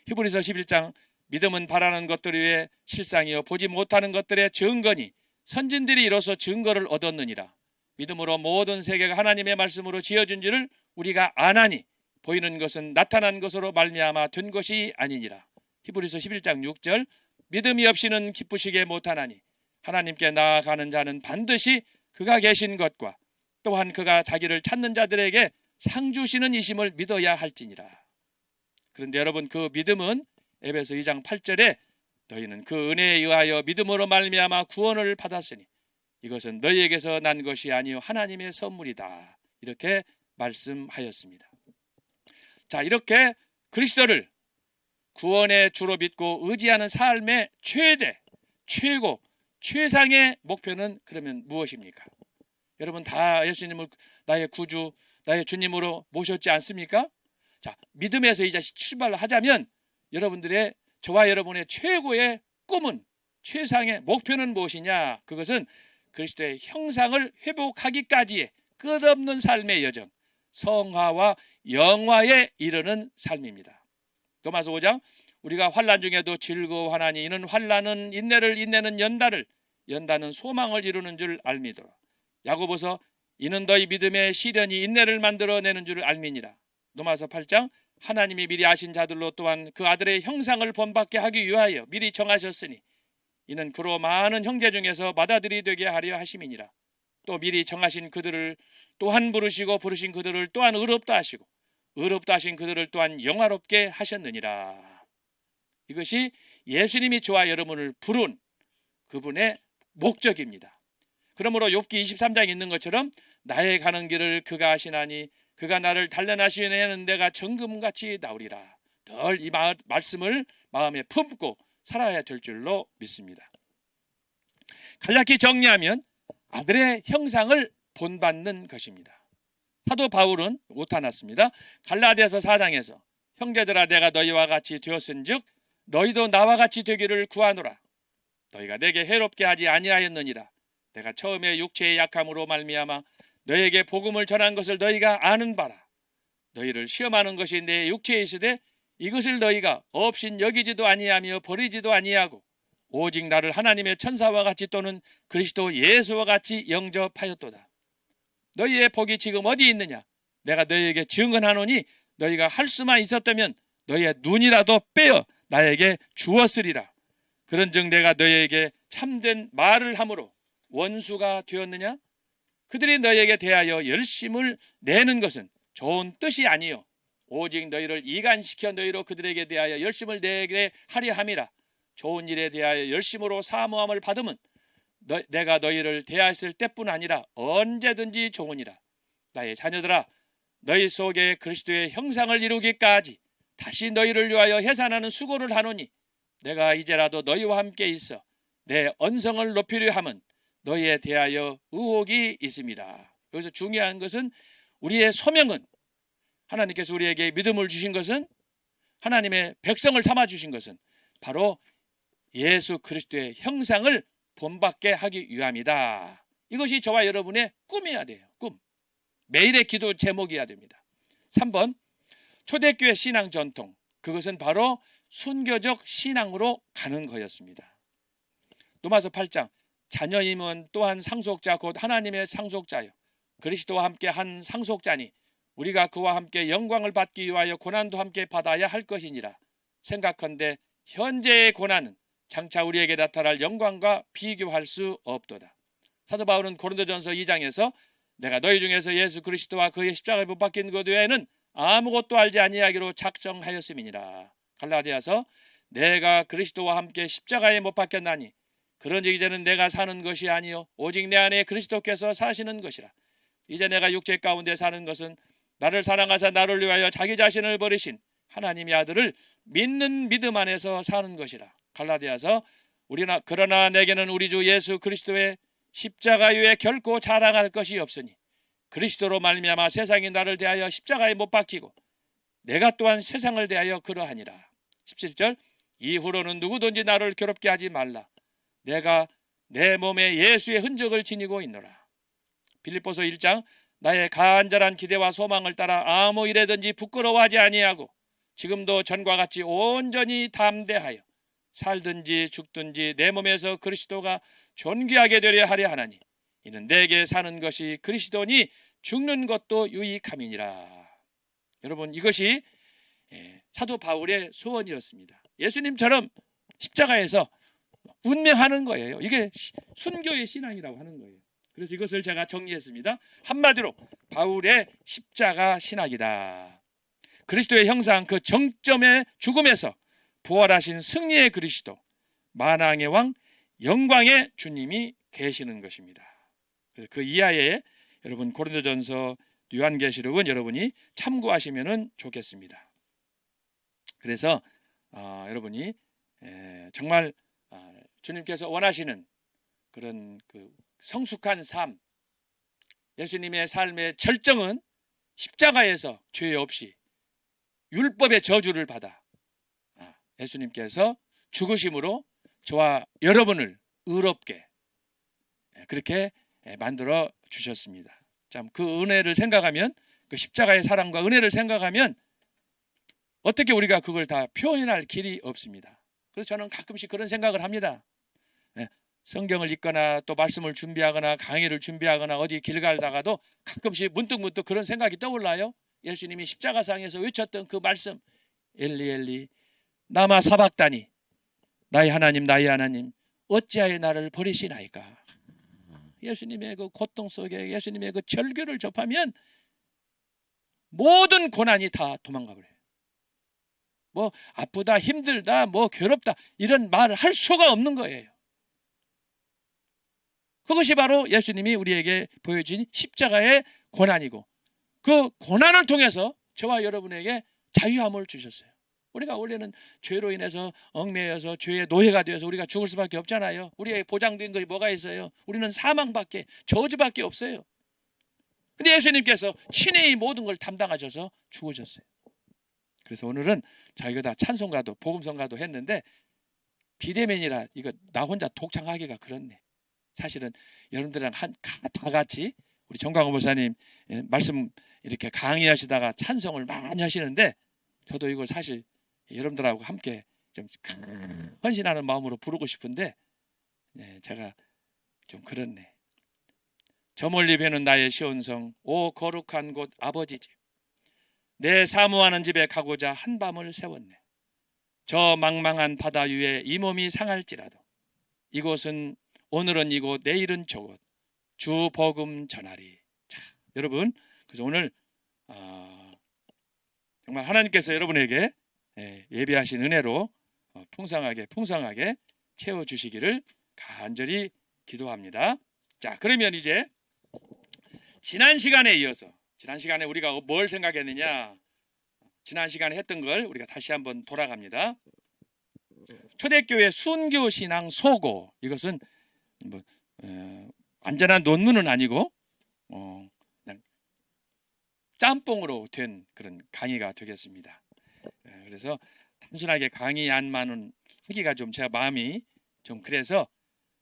Speaker 1: 히브리서 11장, 믿음은 바라는 것들 위에 실상이요 보지 못하는 것들의 증거니 선진들이 이로써 증거를 얻었느니라. 믿음으로 모든 세계가 하나님의 말씀으로 지어진 줄을 우리가 아나니 보이는 것은 나타난 것으로 말미암아 된 것이 아니니라. 히브리서 11장 6절, 믿음이 없이는 기쁘시게 못하나니 하나님께 나아가는 자는 반드시 그가 계신 것과 또한 그가 자기를 찾는 자들에게 상 주시는 이심을 믿어야 할지니라. 그런데 여러분, 그 믿음은 에베소 2장 8절에 너희는 그 은혜에 의하여 믿음으로 말미암아 구원을 받았으니 이것은 너희에게서 난 것이 아니요 하나님의 선물이다. 이렇게 말씀하였습니다. 자, 이렇게 그리스도를 구원의 주로 믿고 의지하는 삶의 최대, 최고, 최상의 목표는 그러면 무엇입니까? 여러분 다 예수님을 나의 구주, 나의 주님으로 모셨지 않습니까? 자, 믿음에서 이제 출발을 하자면 여러분들의, 저와 여러분의 최고의 꿈은, 최상의 목표는 무엇이냐? 그것은 그리스도의 형상을 회복하기까지의 끝없는 삶의 여정, 성화와 영화에 이르는 삶입니다. 로마서 5장, 우리가 환난 중에도 즐거워하나니 이는 환난은 인내를, 인내는 연단을, 연단은 소망을 이루는 줄 알미더라. 야고보서, 이는 너희 믿음의 시련이 인내를 만들어내는 줄 알미니라. 로마서 8장, 하나님이 미리 아신 자들로 또한 그 아들의 형상을 본받게 하기 위하여 미리 정하셨으니 이는 그로 많은 형제 중에서 맏아들이 되게 하려 하심이니라. 또 미리 정하신 그들을 또한 부르시고 부르신 그들을 또한 의롭다 하시고 의롭다 하신 그들을 또한 영화롭게 하셨느니라. 이것이 예수님이 저와 여러분을 부른 그분의 목적입니다. 그러므로 욥기 23장에 있는 것처럼 나의 가는 길을 그가 아시나니 그가 나를 단련하시는 내가 정금같이 나오리라. 늘 이 말씀을 마음에 품고 살아야 될 줄로 믿습니다. 간략히 정리하면 아들의 형상을 본받는 것입니다. 사도 바울은 오타났습니다. 갈라디아서 4장에서 형제들아 내가 너희와 같이 되었은즉 너희도 나와 같이 되기를 구하노라. 너희가 내게 해롭게 하지 아니하였느니라. 내가 처음에 육체의 약함으로 말미암아 너희에게 복음을 전한 것을 너희가 아는 바라. 너희를 시험하는 것이 내 육체에 있으되 이것을 너희가 없인 여기지도 아니하며 버리지도 아니하고 오직 나를 하나님의 천사와 같이 또는 그리스도 예수와 같이 영접하였도다. 너희의 복이 지금 어디 있느냐? 내가 너희에게 증언하노니 너희가 할 수만 있었다면 너희의 눈이라도 빼어 나에게 주었으리라. 그런즉 내가 너희에게 참된 말을 함으로 원수가 되었느냐? 그들이 너희에게 대하여 열심을 내는 것은 좋은 뜻이 아니요 오직 너희를 이간시켜 너희로 그들에게 대하여 열심을 내게 하려 함이라. 좋은 일에 대하여 열심으로 사모함을 받으면 내가 너희를 대하였을 때뿐 아니라 언제든지 좋으니라. 나의 자녀들아 너희 속에 그리스도의 형상을 이루기까지 다시 너희를 위하여 해산하는 수고를 하노니 내가 이제라도 너희와 함께 있어 내 언성을 높이려 함은 너희에 대하여 의혹이 있습니다. 여기서 중요한 것은 우리의 소명은 하나님께서 우리에게 믿음을 주신 것은 하나님의 백성을 삼아 주신 것은 바로 예수 그리스도의 형상을 본받게 하기 위함이다. 이것이 저와 여러분의 꿈이어야 돼요. 꿈. 매일의 기도 제목이어야 됩니다. 3번 초대교회 신앙 전통. 그것은 바로 순교적 신앙으로 가는 거였습니다. 로마서 8장 자녀임은 또한 상속자 곧 하나님의 상속자요 그리스도와 함께 한 상속자니 우리가 그와 함께 영광을 받기 위하여 고난도 함께 받아야 할 것이니라. 생각컨대 현재의 고난은 장차 우리에게 나타날 영광과 비교할 수 없도다. 사도 바울은 고린도전서 2장에서 내가 너희 중에서 예수 그리스도와 그의 십자가에 못 박힌 것 외에는 아무것도 알지 아니하기로 작정하였음이니라. 갈라디아서 내가 그리스도와 함께 십자가에 못 박혔나니 그런즉 이제는 내가 사는 것이 아니요 오직 내 안에 그리스도께서 사시는 것이라. 이제 내가 육체 가운데 사는 것은 나를 사랑하사 나를 위하여 자기 자신을 버리신 하나님의 아들을 믿는 믿음 안에서 사는 것이라. 갈라디아서 그러나 내게는 우리 주 예수 그리스도의 십자가 위에 결코 자랑할 것이 없으니 그리스도로 말미암아 세상이 나를 대하여 십자가에 못 박히고 내가 또한 세상을 대하여 그러하니라. 17절 이후로는 누구든지 나를 괴롭게 하지 말라. 내가 내 몸에 예수의 흔적을 지니고 있노라. 빌립보서 1장 나의 간절한 기대와 소망을 따라 아무 일에든지 부끄러워하지 아니하고 지금도 전과 같이 온전히 담대하여 살든지 죽든지 내 몸에서 그리스도가 존귀하게 되려 하려 하나니 이는 내게 사는 것이 그리스도니 죽는 것도 유익함이니라. 여러분 이것이 사도 바울의 소원이었습니다. 예수님처럼 십자가에서 운명하는 거예요. 이게 순교의 신앙이라고 하는 거예요. 그래서 이것을 제가 정리했습니다. 한마디로 바울의 십자가 신학이다. 그리스도의 형상 그 정점의 죽음에서 부활하신 승리의 그리스도 만왕의 왕 영광의 주님이 계시는 것입니다. 그래서 그 이하에 여러분 고린도전서 요한계시록은 여러분이 참고하시면 좋겠습니다. 그래서 여러분이 정말 주님께서 원하시는 그런 그 성숙한 삶, 예수님의 삶의 절정은 십자가에서 죄 없이 율법의 저주를 받아 예수님께서 죽으심으로 저와 여러분을 의롭게 그렇게 만들어 주셨습니다. 참 그 은혜를 생각하면 그 십자가의 사랑과 은혜를 생각하면 어떻게 우리가 그걸 다 표현할 길이 없습니다. 그래서 저는 가끔씩 그런 생각을 합니다. 성경을 읽거나 또 말씀을 준비하거나 강의를 준비하거나 어디 길 가다가도 가끔씩 문득문득 그런 생각이 떠올라요. 예수님이 십자가상에서 외쳤던 그 말씀 엘리 엘리 나마 사박다니 나의 하나님 어찌하여 나를 버리시나이까. 예수님의 그 고통 속에 예수님의 그 절규를 접하면 모든 고난이 다 도망가 버려요. 뭐 아프다, 힘들다, 뭐 괴롭다 이런 말을 할 수가 없는 거예요. 그것이 바로 예수님이 우리에게 보여준 십자가의 고난이고, 그 고난을 통해서 저와 여러분에게 자유함을 주셨어요. 우리가 원래는 죄로 인해서 얽매여서 죄의 노예가 되어서 우리가 죽을 수밖에 없잖아요. 우리에게 보장된 것이 뭐가 있어요? 우리는 사망밖에, 저주밖에 없어요. 근데 예수님께서 친히 모든 걸 담당하셔서 죽으셨어요. 그래서 오늘은 저희가 다 찬송가도 복음성가도 했는데 비대면이라 이거 나 혼자 독창하기가 그렇네. 사실은 여러분들이랑 다 같이 우리 정광호 목사님 말씀 이렇게 강의하시다가 찬송을 많이 하시는데 저도 이걸 사실 여러분들하고 함께 좀 헌신하는 마음으로 부르고 싶은데 제가 좀 그렇네. 저 멀리 뵈는 나의 시온성, 오 거룩한 곳 아버지 집, 내 사모하는 집에 가고자 한밤을 세웠네. 저 망망한 바다 위에 이 몸이 상할지라도 이곳은 오늘은 이곳 내일은 저곳 주 복음 전하리. 자, 여러분, 그래서 오늘 정말 하나님께서 여러분에게 예비하신 은혜로 풍성하게 채워주시기를 간절히 기도합니다. 자, 그러면 이제 지난 시간에 이어서 지난 시간에 우리가 뭘 생각했느냐, 지난 시간에 했던 걸 우리가 다시 한번 돌아갑니다. 초대교회 순교 신앙 소고, 이것은 뭐 완전한 논문은 아니고 그냥 짬뽕으로 된 그런 강의가 되겠습니다. 그래서 단순하게 강의안만은 하기가 좀 제가 마음이 좀 그래서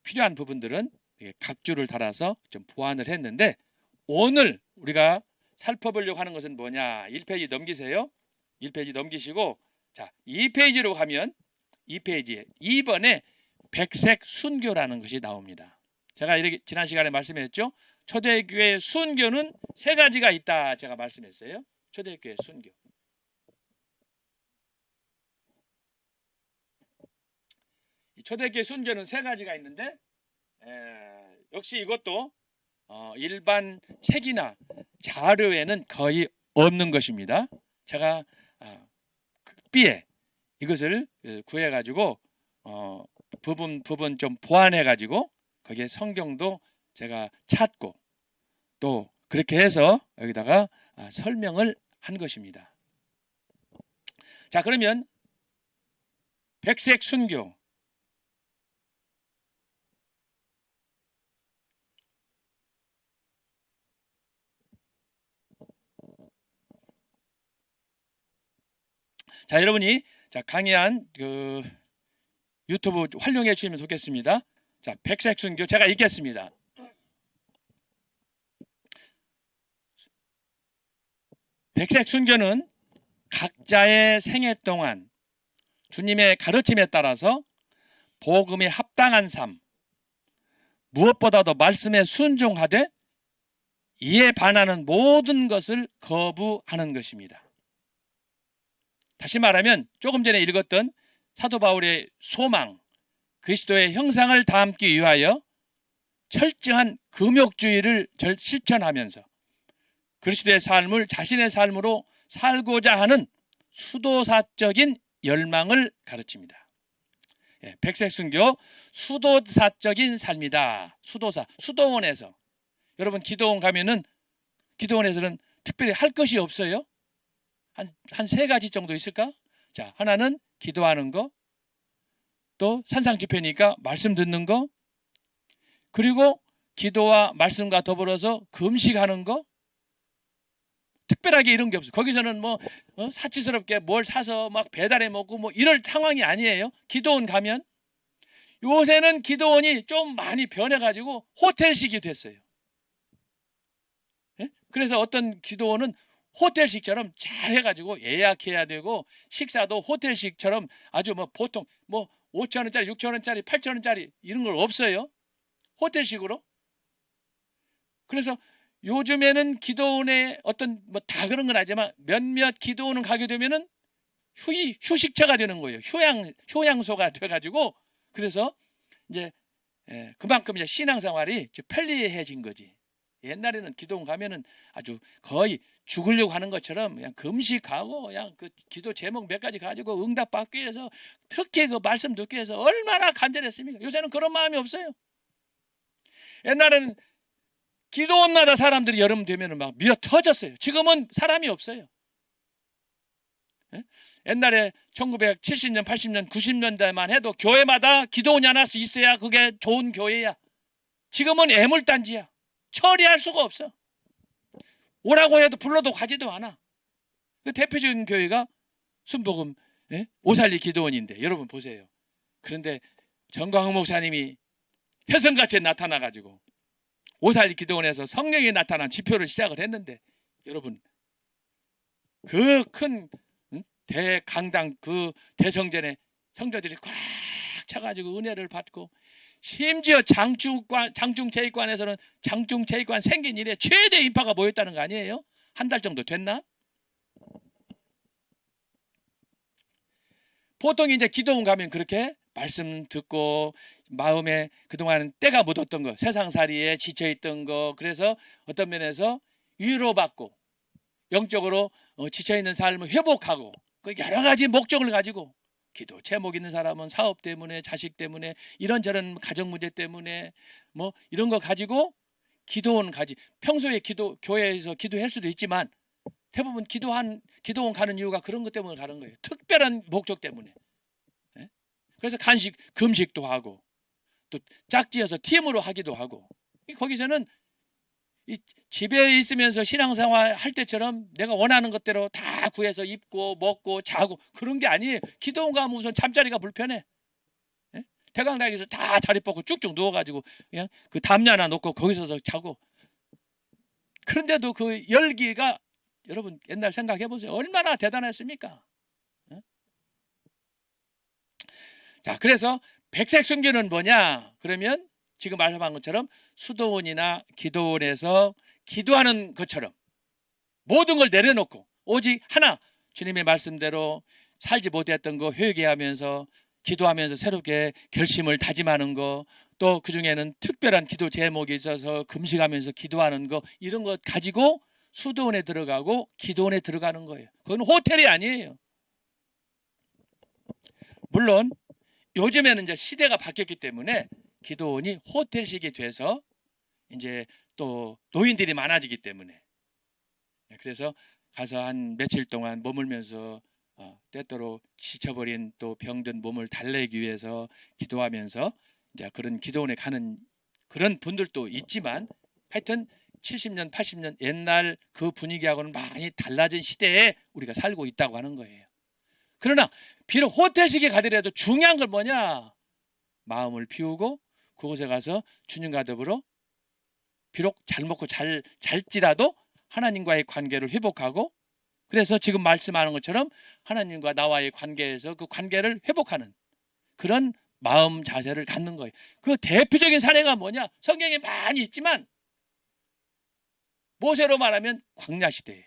Speaker 1: 필요한 부분들은 각주를 달아서 좀 보완을 했는데, 오늘 우리가 살펴보려고 하는 것은 뭐냐? 1페이지 넘기세요. 1페이지 넘기시고, 자, 2페이지로 가면 2페이지에 2번에 백색 순교라는 것이 나옵니다. 제가 이렇게 지난 시간에 말씀했죠. 초대교회 순교는 세 가지가 있다 제가 말씀했어요. 초대교회 순교. 초대교회 순교는 세 가지가 있는데 역시 이것도 일반 책이나 자료에는 거의 없는 것입니다. 제가 극비에 이것을 구해가지고 부분 좀 보완해가지고 거기에 성경도 제가 찾고 또 그렇게 해서 여기다가 설명을 한 것입니다. 자, 그러면 백색 순교. 자, 여러분이 강의한 그 유튜브 활용해 주시면 좋겠습니다. 자, 백색 순교 제가 읽겠습니다. 백색 순교는 각자의 생애 동안 주님의 가르침에 따라서 복음에 합당한 삶, 무엇보다도 말씀에 순종하되 이에 반하는 모든 것을 거부하는 것입니다. 다시 말하면 조금 전에 읽었던 사도 바울의 소망, 그리스도의 형상을 담기 위하여 철저한 금욕주의를 실천하면서 그리스도의 삶을 자신의 삶으로 살고자 하는 수도사적인 열망을 가르칩니다. 백색 순교, 수도사적인 삶이다. 수도원에서 여러분 기도원 가면은 기도원에서는 특별히 할 것이 없어요. 한 세 가지 정도 있을까? 자, 하나는 기도하는 거, 또 산상 집회니까 말씀 듣는 거, 그리고 기도와 말씀과 더불어서 금식하는 거. 특별하게 이런 게 없어요. 거기서는 뭐 사치스럽게 뭘 사서 막 배달해 먹고 뭐 이럴 상황이 아니에요. 기도원 가면 요새는 기도원이 좀 많이 변해가지고 호텔식이 됐어요. 그래서 어떤 기도원은 호텔식처럼 잘 해가지고 예약해야 되고 식사도 호텔식처럼 아주 뭐 보통 뭐 5,000원짜리, 6,000원짜리, 8,000원짜리 이런 걸 없어요. 호텔식으로. 그래서 요즘에는 기도원에 어떤 뭐 다 그런 건 아니지만 몇몇 기도원은 가게 되면은 휴식처가 되는 거예요. 휴양소가 돼가지고 그래서 이제 그만큼 이제 신앙생활이 편리해진 거지. 옛날에는 기도원 가면은 아주 거의 죽으려고 하는 것처럼 그냥 금식하고 그냥 그 기도 제목 몇 가지 가지고 응답 받기 위해서 특히 그 말씀 듣기 위해서 얼마나 간절했습니까? 요새는 그런 마음이 없어요. 옛날에는 기도원마다 사람들이 여름 되면은 막 미어 터졌어요. 지금은 사람이 없어요. 옛날에 1970년, 80년, 90년대만 해도 교회마다 기도원이 하나씩 있어야 그게 좋은 교회야. 지금은 애물단지야. 처리할 수가 없어. 오라고 해도 불러도 가지도 않아. 그 대표적인 교회가 순복음 오살리 기도원인데 여러분 보세요. 그런데 정광훈 목사님이 혜성같이 나타나가지고 오살리 기도원에서 성령이 나타난 지표를 시작을 했는데 여러분 그 큰 대강당 그 대성전에 성도들이 꽉 차가지고 은혜를 받고 심지어 장충체육관에서는 장충체육관 생긴 이래 최대 인파가 모였다는 거 아니에요? 한 달 정도 됐나? 보통 이제 기도원 가면 그렇게 말씀 듣고 마음에 그동안 때가 묻었던 거, 세상살이에 지쳐있던 거, 그래서 어떤 면에서 위로받고 영적으로 지쳐있는 삶을 회복하고 그 여러 가지 목적을 가지고 기도 제목 있는 사람은 사업 때문에 자식 때문에 이런저런 가정 문제 때문에 뭐 이런 거 가지고 기도원 가지 평소에 교회에서 기도할 수도 있지만 대부분 기도원 가는 이유가 그런 것 때문에 가는 거예요. 특별한 목적 때문에. 그래서 금식도 하고 또 짝지어서 팀으로 하기도 하고 거기서는 집에 있으면서 신앙생활 할 때처럼 내가 원하는 것대로 다 구해서 입고 먹고 자고 그런 게 아니에요. 기도원 가면 우선 잠자리가 불편해. 대강당에서 다 자리 뻗고 쭉쭉 누워가지고 그냥 그 담요 하나 놓고 거기서 자고 그런데도 그 열기가 여러분 옛날 생각해 보세요. 얼마나 대단했습니까? 자, 그래서 백색 순교는 뭐냐? 그러면 지금 말씀한 것처럼 수도원이나 기도원에서 기도하는 것처럼 모든 걸 내려놓고 오직 하나 주님의 말씀대로 살지 못했던 거 회개하면서 기도하면서 새롭게 결심을 다짐하는 거 또 그중에는 특별한 기도 제목이 있어서 금식하면서 기도하는 거 이런 것 가지고 수도원에 들어가고 기도원에 들어가는 거예요. 그건 호텔이 아니에요. 물론 요즘에는 이제 시대가 바뀌었기 때문에 기도원이 호텔식이 돼서 이제 또 노인들이 많아지기 때문에 그래서 가서 한 며칠 동안 머물면서 때때로 지쳐버린 또 병든 몸을 달래기 위해서 기도하면서 이제 그런 기도원에 가는 그런 분들도 있지만 하여튼 70년, 80년 옛날 그 분위기하고는 많이 달라진 시대에 우리가 살고 있다고 하는 거예요. 그러나 비록 호텔식에 가더라도 중요한 건 뭐냐? 마음을 비우고 그곳에 가서 주님과 더불어 비록 잘 먹고 잘지라도 하나님과의 관계를 회복하고 그래서 지금 말씀하는 것처럼 하나님과 나와의 관계에서 그 관계를 회복하는 그런 마음 자세를 갖는 거예요. 그 대표적인 사례가 뭐냐? 성경에 많이 있지만 모세로 말하면 광야 시대예요.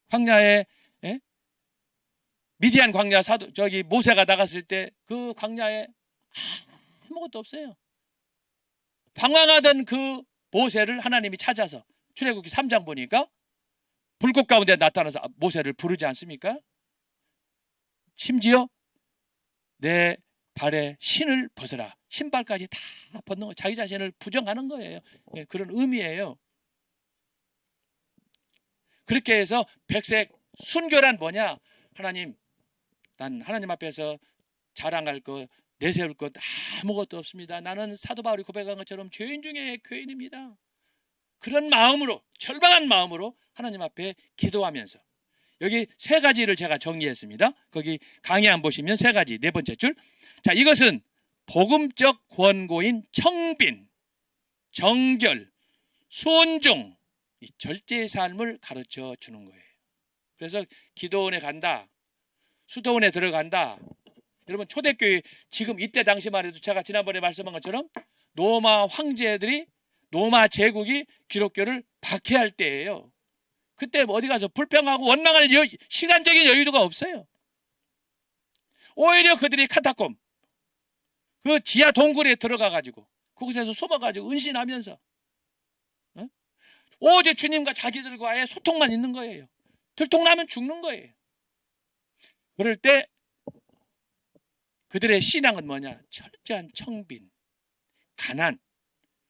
Speaker 1: 광야에 미디안 광야 모세가 나갔을 때 그 광야에 아무것도 없어요. 방황하던 그 모세를 하나님이 찾아서 출애굽기 3장 보니까 불꽃 가운데 나타나서 모세를 부르지 않습니까? 심지어 내 발에 신을 벗어라. 신발까지 다 벗는 거 자기 자신을 부정하는 거예요. 그런 의미예요. 그렇게 해서 백색 순교란 뭐냐? 하나님, 난 하나님 앞에서 자랑할 것, 내세울 것 아무것도 없습니다. 나는 사도 바울이 고백한 것처럼 죄인 중에 죄인입니다. 그런 마음으로 절박한 마음으로 하나님 앞에 기도하면서 여기 세 가지를 제가 정리했습니다. 거기 강의 안 보시면 세 가지 네 번째 줄. 자, 이것은 복음적 권고인 청빈, 정결, 순종, 이 절제의 삶을 가르쳐 주는 거예요. 그래서 기도원에 간다, 수도원에 들어간다. 여러분 초대교회 지금 이때 당시만 해도 제가 지난번에 말씀한 것처럼 로마 로마 제국이 기독교를 박해할 때예요. 그때 어디 가서 불평하고 원망할 시간적인 여유가 없어요. 오히려 그들이 카타콤 그 지하 동굴에 들어가 가지고 그곳에서 숨어 가지고 은신하면서 오직 주님과 자기들과의 소통만 있는 거예요. 들통나면 죽는 거예요. 그럴 때 그들의 신앙은 뭐냐? 철저한 청빈, 가난.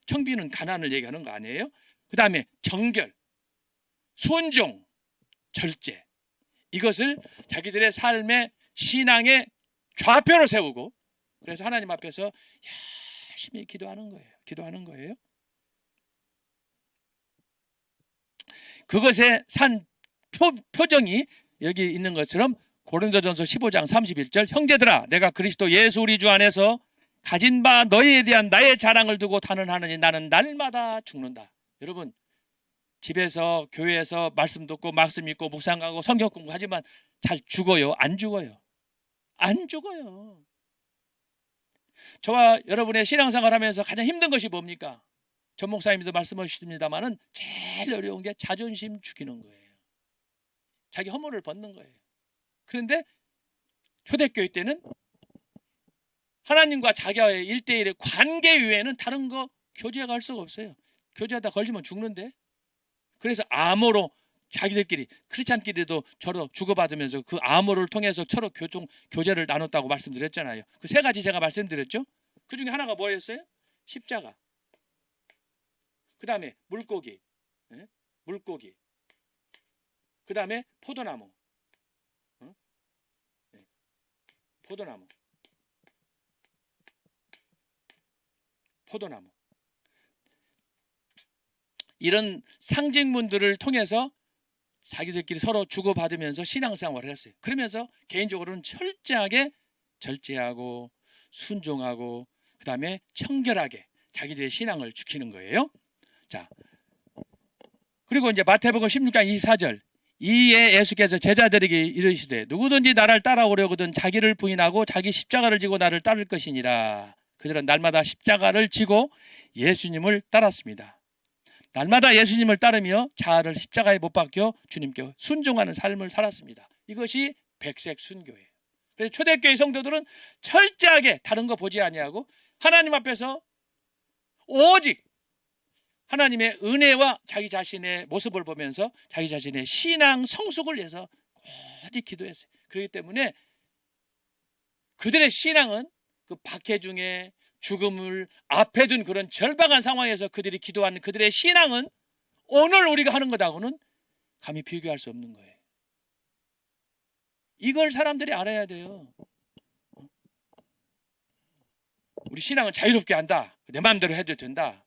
Speaker 1: 청빈은 가난을 얘기하는 거 아니에요? 그 다음에 정결, 순종, 절제. 이것을 자기들의 삶의 신앙의 좌표로 세우고 그래서 하나님 앞에서 열심히 기도하는 거예요. 그것의 산 표정이 여기 있는 것처럼 고린도전서 15장 31절 형제들아 내가 그리스도 예수 우리 주 안에서 가진 바 너희에 대한 나의 자랑을 두고 단언하느니 나는 날마다 죽는다. 여러분 집에서 교회에서 말씀 듣고 말씀 읽고 묵상하고 성경 공부하지만 잘 죽어요? 안 죽어요? 안 죽어요. 저와 여러분의 신앙생활 하면서 가장 힘든 것이 뭡니까? 전 목사님도 말씀하셨습니다만은 제일 어려운 게 자존심 죽이는 거예요. 자기 허물을 벗는 거예요. 그런데 초대교회 때는 하나님과 자기와의 1대1의 관계 이외에는 다른 거 교제할 수가 없어요. 교제하다 걸리면 죽는데. 그래서 암호로 자기들끼리 크리스찬끼리도 서로 주고받으면서 그 암호를 통해서 서로 교제를 나눴다고 말씀드렸잖아요. 그 세 가지 제가 말씀드렸죠. 그 중에 하나가 뭐였어요? 십자가. 그 다음에 물고기. 물고기. 그 다음에 포도나무. 포도나무. 이런 상징문들을 통해서 자기들끼리 서로 주고받으면서 신앙생활을 했어요. 그러면서 개인적으로는 철저하게 절제하고 순종하고 그 다음에 청결하게 자기들의 신앙을 지키는 거예요. 자, 그리고 이제 마태복음 16장 24절 이에 예수께서 제자들에게 이르시되 누구든지 나를 따라오려거든 자기를 부인하고 자기 십자가를 지고 나를 따를 것이니라. 그들은 날마다 십자가를 지고 예수님을 따랐습니다. 날마다 예수님을 따르며 자아를 십자가에 못 박혀 주님께 순종하는 삶을 살았습니다. 이것이 백색 순교예요. 그래서 초대교회 성도들은 철저하게 다른 거 보지 아니하고 하나님 앞에서 오직 하나님의 은혜와 자기 자신의 모습을 보면서 자기 자신의 신앙 성숙을 위해서 오직 기도했어요. 그렇기 때문에 그들의 신앙은 그 박해 중에 죽음을 앞에 둔 그런 절박한 상황에서 그들이 기도하는 그들의 신앙은 오늘 우리가 하는 것하고는 감히 비교할 수 없는 거예요. 이걸 사람들이 알아야 돼요. 우리 신앙은 자유롭게 한다. 내 마음대로 해도 된다.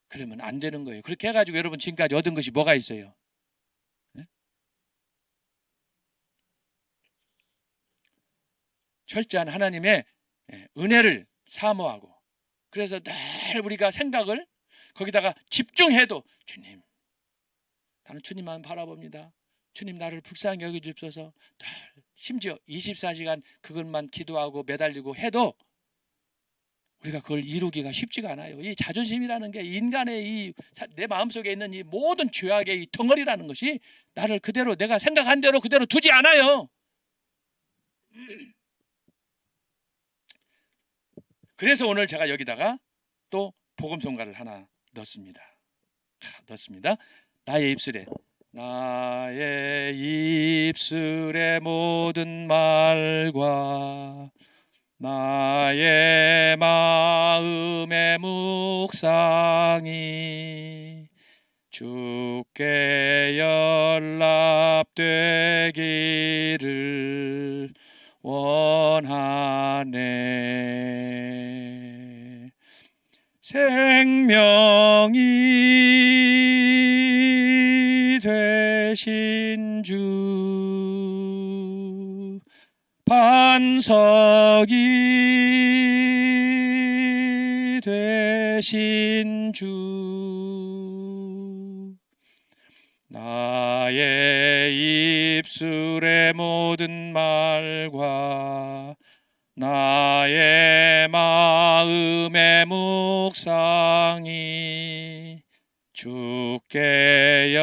Speaker 1: 그러면 안 되는 거예요. 그렇게 해가지고 여러분 지금까지 얻은 것이 뭐가 있어요? 네? 철저한 하나님의 은혜를 사모하고 그래서 늘 우리가 생각을 거기다가 집중해도 주님 나는 주님만 바라봅니다. 주님 나를 불쌍히 여겨주옵소서. 심지어 24시간 그것만 기도하고 매달리고 해도 우리가 그걸 이루기가 쉽지가 않아요. 이 자존심이라는 게 인간의 내 마음속에 있는 이 모든 죄악의 이 덩어리라는 것이 나를 그대로 내가 생각한 대로 그대로 두지 않아요. 그래서 오늘 제가 여기다가 또 복음성가를 하나 넣습니다. 나의 입술의 모든 말과 나의 마음의 묵상이 주께 연락되기를 원하네. 생명이 되신 주 반석이 되신 주 나의 입술의 모든 말과 나의 마음의 묵상이 주께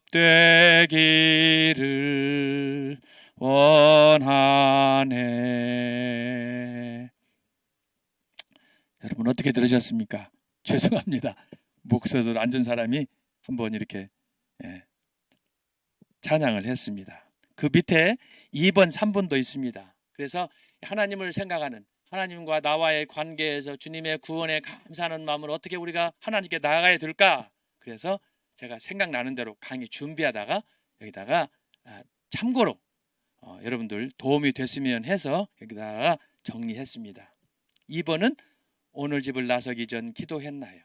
Speaker 1: 연락되기를 원하네. 여러분 어떻게 들으셨습니까? 죄송합니다. 목소리도 안 좋은 사람이 한번 이렇게 찬양을 했습니다. 그 밑에 2번, 3번도 있습니다. 그래서 하나님을 생각하는, 하나님과 나와의 관계에서 주님의 구원에 감사하는 마음으로 어떻게 우리가 하나님께 나아가야 될까? 그래서 제가 생각나는 대로 강의 준비하다가 여기다가 참고로 여러분들 도움이 됐으면 해서 여기다가 정리했습니다. 2번은 오늘 집을 나서기 전 기도했나요?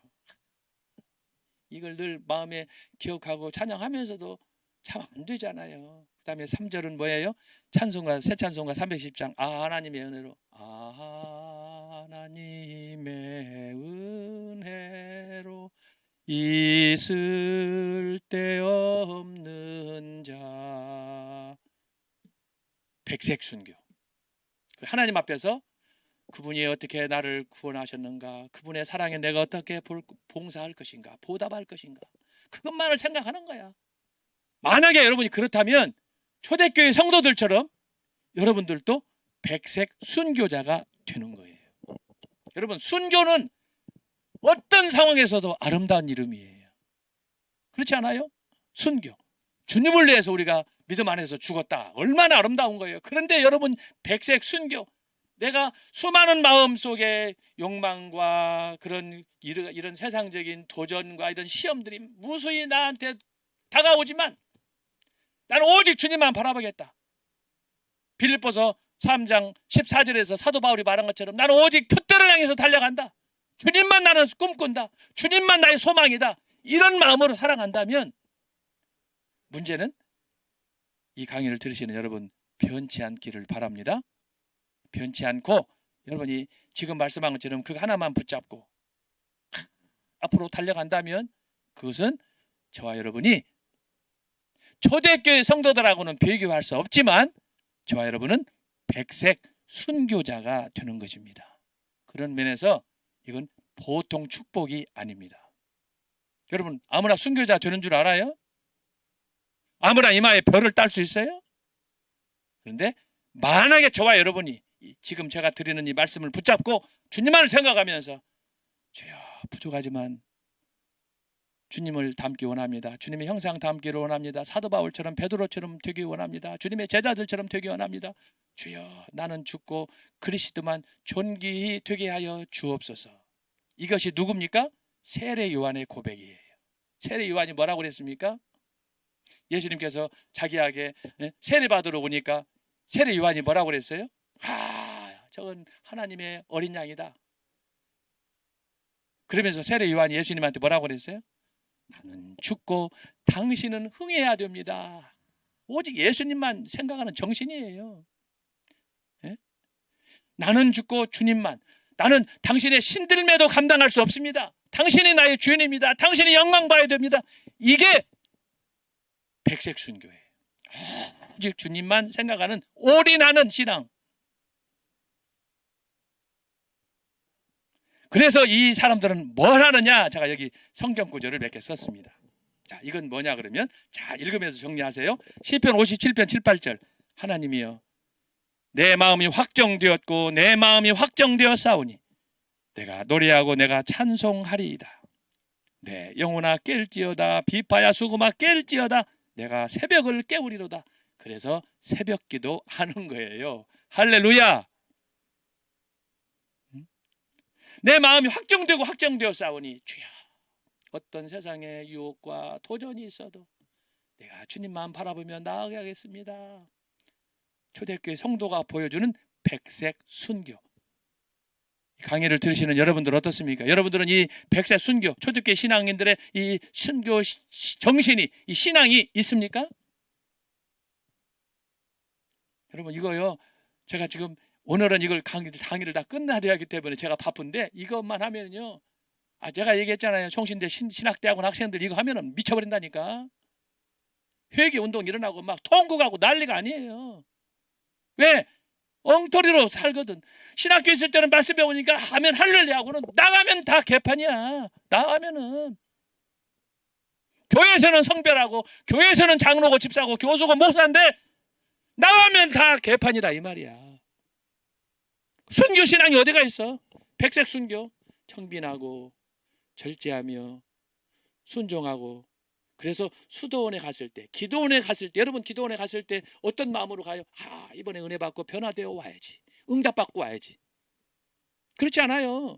Speaker 1: 이걸 늘 마음에 기억하고 찬양하면서도 참 안 되잖아요. 그 다음에 3절은 뭐예요? 찬송가, 새 찬송가 310장. 하나님의 은혜로, 하나님의 은혜로 있을 데 없는 자. 백색순교. 하나님 앞에서 그분이 어떻게 나를 구원하셨는가, 그분의 사랑에 내가 어떻게 봉사할 것인가, 보답할 것인가, 그것만을 생각하는 거야. 만약에 여러분이 그렇다면 초대교회 성도들처럼 여러분들도 백색 순교자가 되는 거예요. 여러분, 순교는 어떤 상황에서도 아름다운 이름이에요. 그렇지 않아요? 순교. 주님을 위해서 우리가 믿음 안에서 죽었다. 얼마나 아름다운 거예요. 그런데 여러분, 백색 순교. 내가 수많은 마음 속에 욕망과 이런 세상적인 도전과 이런 시험들이 무수히 나한테 다가오지만 나는 오직 주님만 바라보겠다. 빌립보서 3장 14절에서 사도 바울이 말한 것처럼 나는 오직 표대를 향해서 달려간다. 주님만 나는 꿈꾼다. 주님만 나의 소망이다. 이런 마음으로 살아간다면 문제는 이 강의를 들으시는 여러분 변치 않기를 바랍니다. 변치 않고 여러분이 지금 말씀한 것처럼 그거 하나만 붙잡고 앞으로 달려간다면 그것은 저와 여러분이 초대교회 성도들하고는 비교할 수 없지만 저와 여러분은 백색 순교자가 되는 것입니다. 그런 면에서 이건 보통 축복이 아닙니다. 여러분 아무나 순교자 되는 줄 알아요? 아무나 이마에 별을 딸 수 있어요? 그런데 만약에 저와 여러분이 지금 제가 드리는 이 말씀을 붙잡고 주님만을 생각하면서 주여 부족하지만 주님을 닮기 원합니다. 주님의 형상 닮기를 원합니다. 사도 바울처럼 베드로처럼 되기 원합니다. 주님의 제자들처럼 되기 원합니다. 주여 나는 죽고 그리스도만 존귀히 되게 하여 주옵소서. 이것이 누굽니까? 세례 요한의 고백이에요. 세례 요한이 뭐라고 그랬습니까? 예수님께서 자기에게 세례 받으러 오니까 세례 요한이 뭐라고 그랬어요? 저건 하나님의 어린 양이다. 그러면서 세례 요한이 예수님한테 뭐라고 그랬어요? 나는 죽고 당신은 흥해야 됩니다. 오직 예수님만 생각하는 정신이에요. 예? 나는 죽고 주님만. 나는 당신의 신들매도 감당할 수 없습니다. 당신이 나의 주인입니다. 당신이 영광 봐야 됩니다. 이게 백색 순교예요. 오직 주님만 생각하는 올인하는 신앙. 그래서 이 사람들은 뭘 하느냐? 제가 여기 성경 구절을 몇 개 썼습니다. 자, 이건 뭐냐 그러면 자, 읽으면서 정리하세요. 시편 57편 7, 8절. 하나님이여 내 마음이 확정되었고 내 마음이 확정되었사오니 내가 노래하고 내가 찬송하리이다. 내 영혼아 깰지어다. 비파야 수금아 깰지어다. 내가 새벽을 깨우리로다. 그래서 새벽 기도 하는 거예요. 할렐루야. 내 마음이 확정되고 확정되었사오니 주여 어떤 세상의 유혹과 도전이 있어도 내가 주님만 바라보며 나아가겠습니다. 초대교회 성도가 보여주는 백색 순교. 강의를 들으시는 여러분들 어떻습니까? 여러분들은 이 백색 순교, 초대교회 신앙인들의 이 순교 정신이, 이 신앙이 있습니까? 여러분 이거요, 제가 지금 오늘은 이걸 강의를 다 끝나야 하기 때문에 제가 바쁜데 이것만 하면요, 제가 얘기했잖아요. 총신대 신학대학원 학생들 이거 하면은 미쳐버린다니까. 회개 운동 일어나고 막 통곡하고 난리가 아니에요. 왜? 엉터리로 살거든. 신학교 있을 때는 말씀 배우니까 하면 할렐루야하고는 나가면 다 개판이야. 나가면은 교회에서는 성별하고 교회에서는 장로고 집사고 교수고 목사인데 나가면 다 개판이다 이 말이야. 순교 신앙이 어디가 있어? 백색 순교. 청빈하고 절제하며 순종하고. 그래서 수도원에 갔을 때, 기도원에 갔을 때, 여러분 기도원에 갔을 때 어떤 마음으로 가요? 이번에 은혜 받고 변화되어 와야지, 응답 받고 와야지. 그렇지 않아요.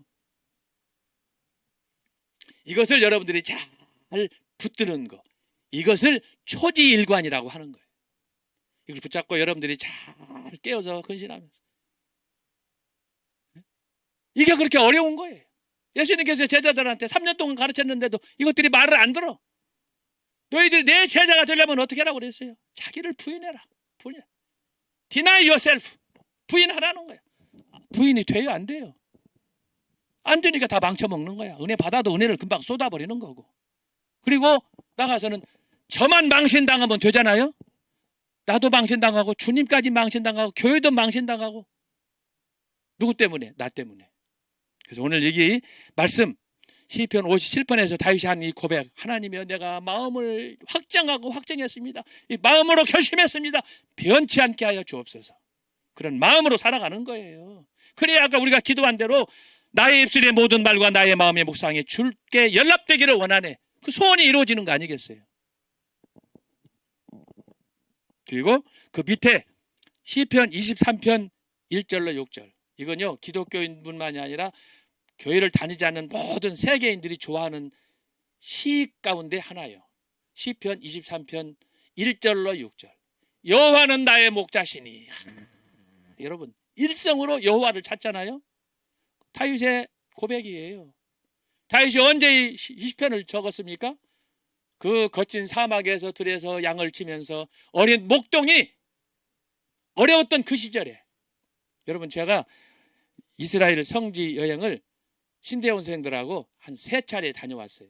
Speaker 1: 이것을 여러분들이 잘 붙드는 거, 이것을 초지일관이라고 하는 거예요. 이걸 붙잡고 여러분들이 잘 깨어서 근신하면서, 이게 그렇게 어려운 거예요. 예수님께서 제자들한테 3년 동안 가르쳤는데도 이것들이 말을 안 들어. 너희들이 내 제자가 되려면 어떻게 하라고 그랬어요? 자기를 부인해라. Deny yourself. 부인하라는 거야. 부인이 돼요, 안 돼요? 안 되니까 다 망쳐먹는 거야. 은혜 받아도 은혜를 금방 쏟아버리는 거고. 그리고 나가서는 저만 망신당하면 되잖아요. 나도 망신당하고 주님까지 망신당하고 교회도 망신당하고. 누구 때문에? 나 때문에. 그래서 오늘 여기 말씀 시편 57편에서 다윗이 한 이 고백, 하나님이여 내가 마음을 확정하고 확정했습니다. 이 마음으로 결심했습니다. 변치 않게 하여 주옵소서. 그런 마음으로 살아가는 거예요. 그래야 아까 우리가 기도한 대로 나의 입술의 모든 말과 나의 마음의 묵상에 주께 연락되기를 원하네. 그 소원이 이루어지는 거 아니겠어요? 그리고 그 밑에 시편 23편 1절로 6절. 이건요, 기독교인뿐만이 아니라 교회를 다니지 않는 모든 세계인들이 좋아하는 시 가운데 하나예요. 시편 23편 1절로 6절. 여호와는 나의 목자시니. 여러분, 일성으로 여호와를 찾잖아요. 다윗의 고백이에요. 다윗이 언제 이 시편을 적었습니까? 그 거친 사막에서 들에서 양을 치면서 어린 목동이 어려웠던 그 시절에. 여러분, 제가 이스라엘 성지 여행을 신대원 선생들하고 한 3차례 다녀왔어요.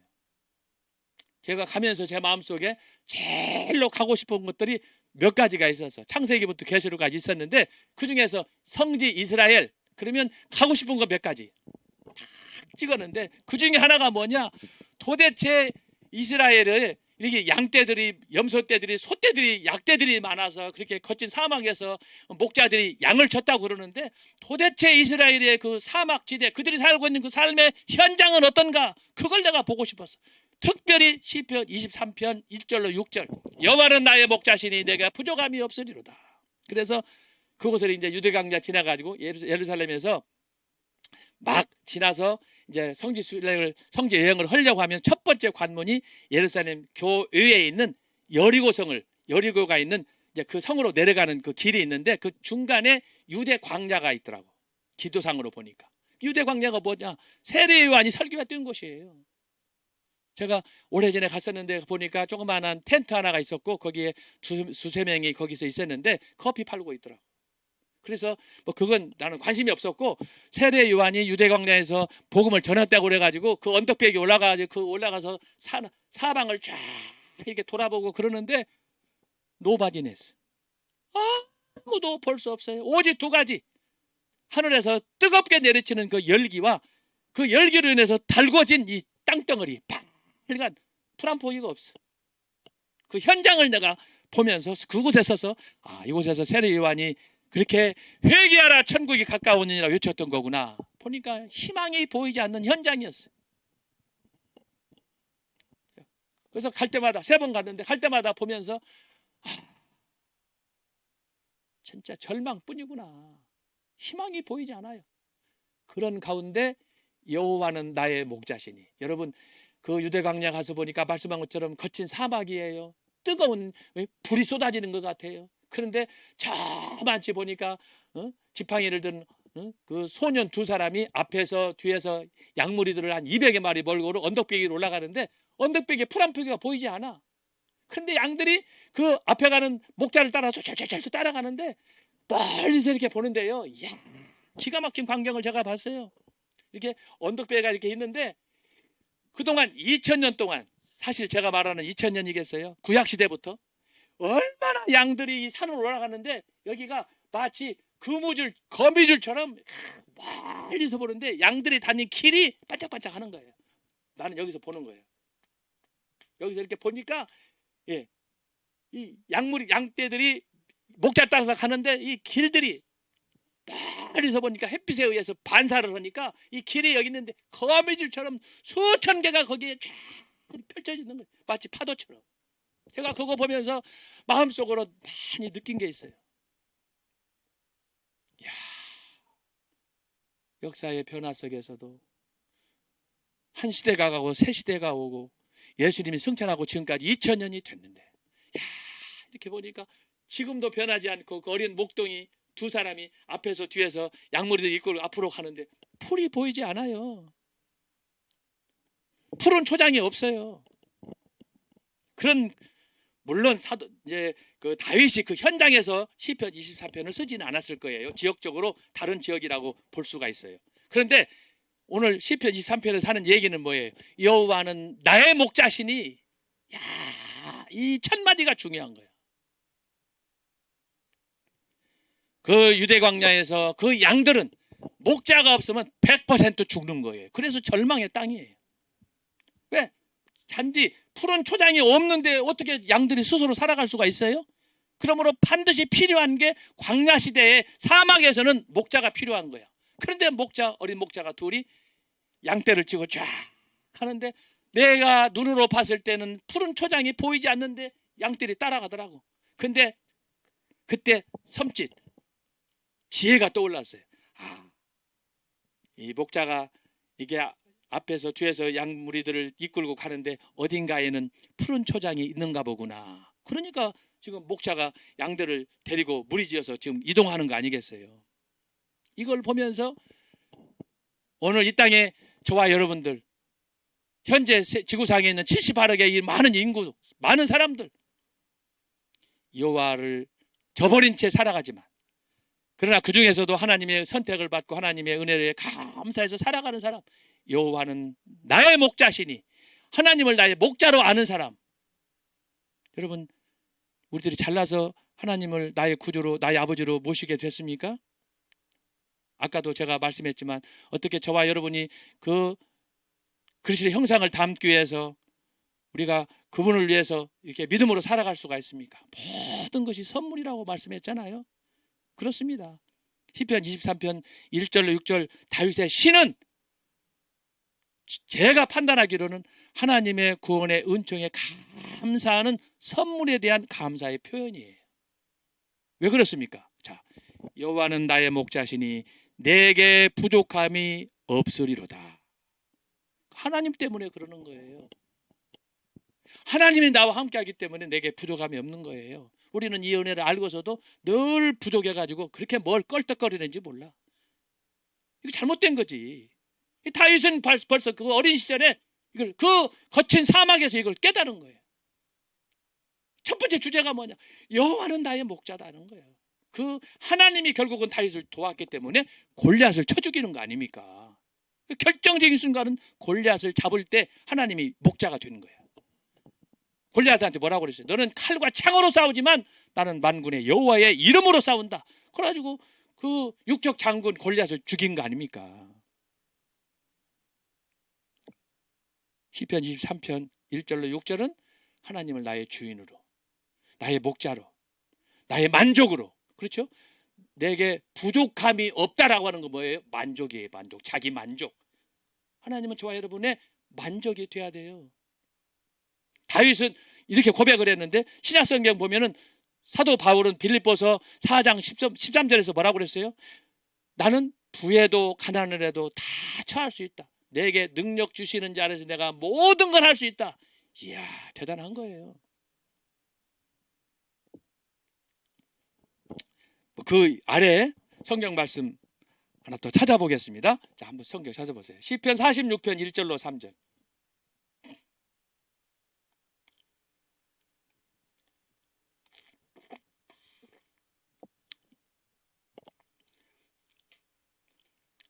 Speaker 1: 제가 가면서 제 마음속에 제일로 가고 싶은 것들이 몇 가지가 있어서 창세기부터 계시록까지 있었는데, 그 중에서 성지 이스라엘 그러면 가고 싶은 거 몇 가지 딱 찍었는데, 그 중에 하나가 뭐냐, 도대체 이스라엘에 이렇게 양떼들이, 염소떼들이, 소떼들이, 약떼들이 많아서 그렇게 거친 사막에서 목자들이 양을 쳤다고 그러는데, 도대체 이스라엘의 그 사막지대, 그들이 살고 있는 그 삶의 현장은 어떤가, 그걸 내가 보고 싶었어. 특별히 시편 23편 1절로 6절. 여호와는 나의 목자시니 내가 부족함이 없으리로다. 그래서 그곳을 이제 유대강자 지나가지고 예루살렘에서 막 지나서 이제 성지 여행을 하려고 하면 첫 번째 관문이 예루살렘 교외에 있는 여리고가 있는 이제 그 성으로 내려가는 그 길이 있는데, 그 중간에 유대 광야가 있더라고. 지도상으로 보니까 유대 광야가 뭐냐, 세례 요한이 설교했던 곳이에요. 제가 오래전에 갔었는데 보니까 조그마한 텐트 하나가 있었고, 거기에 두세 명이 거기서 있었는데 커피 팔고 있더라고. 그래서 뭐 그건 나는 관심이 없었고, 세례 요한이 유대 광야에서 복음을 전했다고 그래가지고 그 언덕배기 올라가서 사방을 쫙 이렇게 돌아보고 그러는데 노바디네스, 아무도 볼 수 없어요. 오직 2가지. 하늘에서 뜨겁게 내리치는 그 열기와 그 열기로 인해서 달궈진 이 땅덩어리, 그러니까 풀 한 포기가 없어. 그 현장을 내가 보면서 그곳에 서서 이곳에서 세례 요한이 그렇게 회개하라 천국이 가까우니라 외쳤던 거구나. 보니까 희망이 보이지 않는 현장이었어요. 그래서 갈 때마다 3번 갔는데 갈 때마다 보면서 진짜 절망뿐이구나. 희망이 보이지 않아요. 그런 가운데 여호와는 나의 목자시니. 여러분, 그 유대 광야 가서 보니까 말씀한 것처럼 거친 사막이에요. 뜨거운 불이 쏟아지는 것 같아요. 그런데 저만치 보니까 지팡이를 든 그 소년 2사람이 앞에서 뒤에서 양무리들을 한 200여 마리 몰고 언덕배기로 올라가는데, 언덕배기에 풀 한 포기가 보이지 않아. 그런데 양들이 그 앞에 가는 목자를 따라서 쫄쫄쫄 따라가는데 멀리서 이렇게 보는데요, 이야, 기가 막힌 광경을 제가 봤어요. 이렇게 언덕배기가 이렇게 있는데, 그동안 2000년 동안, 사실 제가 말하는 2000년이겠어요? 구약시대부터 얼마나 양들이 이 산을 올라가는데, 여기가 마치 거미줄처럼 멀리서 보는데 양들이 다닌 길이 반짝반짝 하는 거예요. 나는 여기서 보는 거예요. 여기서 이렇게 보니까 이 양떼들이 목자 따라서 가는데 이 길들이 멀리서 보니까 햇빛에 의해서 반사를 하니까 이 길이 여기 있는데 거미줄처럼 수천 개가 거기에 쫙 펼쳐지는 거예요. 마치 파도처럼. 제가 그거 보면서 마음속으로 많이 느낀 게 있어요. 야, 역사의 변화 속에서도 한 시대가 가고 새 시대가 오고 예수님이 승천하고 지금까지 2000년이 됐는데, 야, 이렇게 보니까 지금도 변하지 않고 그 어린 목동이 두 사람이 앞에서 뒤에서 양무리들 이끌고 앞으로 가는데 풀이 보이지 않아요. 푸른 초장이 없어요. 그런, 물론 사도 이제 그 다윗이 그 현장에서 시편 23편을 쓰지는 않았을 거예요. 지역적으로 다른 지역이라고 볼 수가 있어요. 그런데 오늘 시편 23편에서 하는 얘기는 뭐예요? 여호와는 나의 목자시니, 야, 이 첫 마디가 중요한 거예요. 그 유대 광야에서 그 양들은 목자가 없으면 100% 죽는 거예요. 그래서 절망의 땅이에요. 왜? 잔디 푸른 초장이 없는데 어떻게 양들이 스스로 살아갈 수가 있어요? 그러므로 반드시 필요한 게 광야 시대에 사막에서는 목자가 필요한 거야. 그런데 어린 목자가 둘이 양떼를 치고 쫙 하는데 내가 눈으로 봤을 때는 푸른 초장이 보이지 않는데 양떼들이 따라가더라고. 근데 그때 섬짓 지혜가 떠올랐어요. 아, 이 목자가 이게 앞에서 뒤에서 양무리들을 이끌고 가는데 어딘가에는 푸른 초장이 있는가 보구나. 그러니까 지금 목자가 양들을 데리고 무리지어서 지금 이동하는 거 아니겠어요? 이걸 보면서 오늘 이 땅에 저와 여러분들, 현재 지구상에 있는 78억의 이 많은 인구, 많은 사람들, 여호와를 저버린 채 살아가지만, 그러나 그 중에서도 하나님의 선택을 받고 하나님의 은혜를 감사해서 살아가는 사람, 여호와는 나의 목자시니, 하나님을 나의 목자로 아는 사람. 여러분, 우리들이 잘나서 하나님을 나의 구주로, 나의 아버지로 모시게 됐습니까? 아까도 제가 말씀했지만 어떻게 저와 여러분이 그 그리스도의 형상을 담기 위해서 우리가 그분을 위해서 이렇게 믿음으로 살아갈 수가 있습니까? 모든 것이 선물이라고 말씀했잖아요. 그렇습니다. 시편 23편 1절로 6절 다윗의 시는 제가 판단하기로는 하나님의 구원의 은총에 감사하는 선물에 대한 감사의 표현이에요. 왜 그렇습니까? 자, 여호와는 나의 목자시니 내게 부족함이 없으리로다. 하나님 때문에 그러는 거예요. 하나님이 나와 함께하기 때문에 내게 부족함이 없는 거예요. 우리는 이 은혜를 알고서도 늘 부족해가지고 그렇게 뭘 껄떡거리는지 몰라. 이거 잘못된 거지. 다윗은 벌써 그 어린 시절에 이걸 그 거친 사막에서 이걸 깨달은 거예요. 첫 번째 주제가 뭐냐? 여호와는 나의 목자다는 거예요. 그 하나님이 결국은 다윗을 도왔기 때문에 골리앗을 쳐 죽이는 거 아닙니까? 결정적인 순간은 골리앗을 잡을 때 하나님이 목자가 되는 거예요. 골리앗한테 뭐라고 그랬어요? 너는 칼과 창으로 싸우지만 나는 만군의 여호와의 이름으로 싸운다. 그래가지고 그 육적 장군 골리앗을 죽인 거 아닙니까? 시편 23편 1절로 6절은 하나님을 나의 주인으로, 나의 목자로, 나의 만족으로, 그렇죠? 내게 부족함이 없다라고 하는 거 뭐예요? 만족이에요. 만족, 자기 만족. 하나님은 저와 여러분의 만족이 돼야 돼요. 다윗은 이렇게 고백을 했는데 신약성경 보면은 사도 바울은 빌립보서 4장 13절에서 뭐라고 그랬어요? 나는 부에도 가난을 다 처할 수 있다. 내게 능력 주시는 자 안에서 내가 모든 걸 할 수 있다. 이야, 대단한 거예요. 그 아래 성경 말씀 하나 더 찾아보겠습니다. 자, 한번 성경 찾아보세요. 시편 46편 1절로 3절.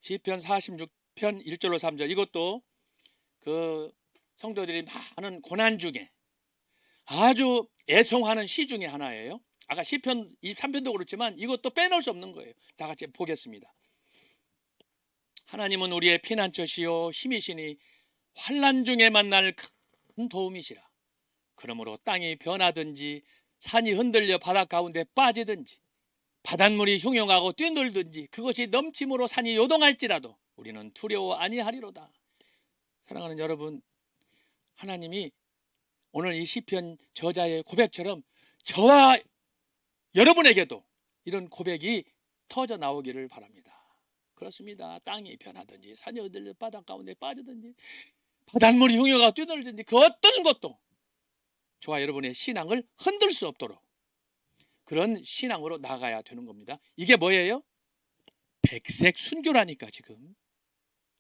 Speaker 1: 시편 46편 1절로 3절. 이것도 그 성도들이 많은 고난 중에 아주 애송하는 시 중에 하나예요. 아까 시편 23편도 그렇지만 이것도 빼놓을 수 없는 거예요. 다 같이 보겠습니다. 하나님은 우리의 피난처시요 힘이시니 환난 중에 만날 큰 도움이시라. 그러므로 땅이 변하든지 산이 흔들려 바닷 가운데 빠지든지 바닷물이 흉용하고 뛰놀든지 그것이 넘침으로 산이 요동할지라도 우리는 두려워 아니하리로다. 사랑하는 여러분, 하나님이 오늘 이 시편 저자의 고백처럼 저와 여러분에게도 이런 고백이 터져 나오기를 바랍니다. 그렇습니다. 땅이 변하든지 산이 흔들려 바닷 가운데 빠지든지 바닷물이 흉용하고 뛰놀든지 그 어떤 것도 저와 여러분의 신앙을 흔들 수 없도록 그런 신앙으로 나가야 되는 겁니다. 이게 뭐예요? 백색 순교라니까. 지금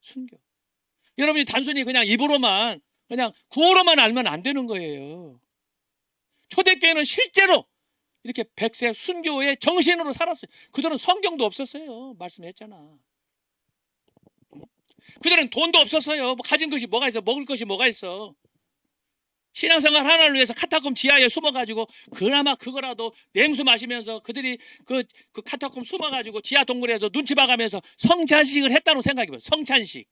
Speaker 1: 순교. 여러분이 단순히 그냥 입으로만 그냥 구호로만 알면 안 되는 거예요. 초대교회는 실제로 이렇게 백색 순교의 정신으로 살았어요. 그들은 성경도 없었어요. 말씀했잖아. 그들은 돈도 없었어요. 뭐 가진 것이 뭐가 있어? 먹을 것이 뭐가 있어? 신앙생활 하나를 위해서 카타콤 지하에 숨어가지고 그나마 그거라도 냉수 마시면서 그들이 그 카타콤 숨어가지고 지하 동굴에서 눈치 봐가면서 성찬식을 했다고 생각해봐요. 성찬식.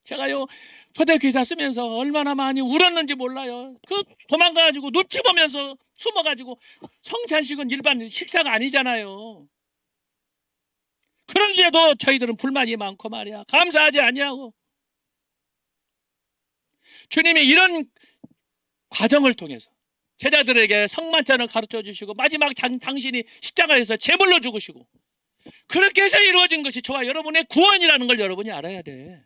Speaker 1: 제가요 초대교사 쓰면서 얼마나 많이 울었는지 몰라요. 그 도망가가지고 눈치 보면서 숨어가지고 성찬식은 일반 식사가 아니잖아요. 그런데도 저희들은 불만이 많고 말이야. 감사하지 아니하고. 주님이 이런 과정을 통해서 제자들에게 성만찬을 가르쳐 주시고 마지막 당신이 십자가에서 제물로 죽으시고 그렇게 해서 이루어진 것이 저와 여러분의 구원이라는 걸 여러분이 알아야 돼.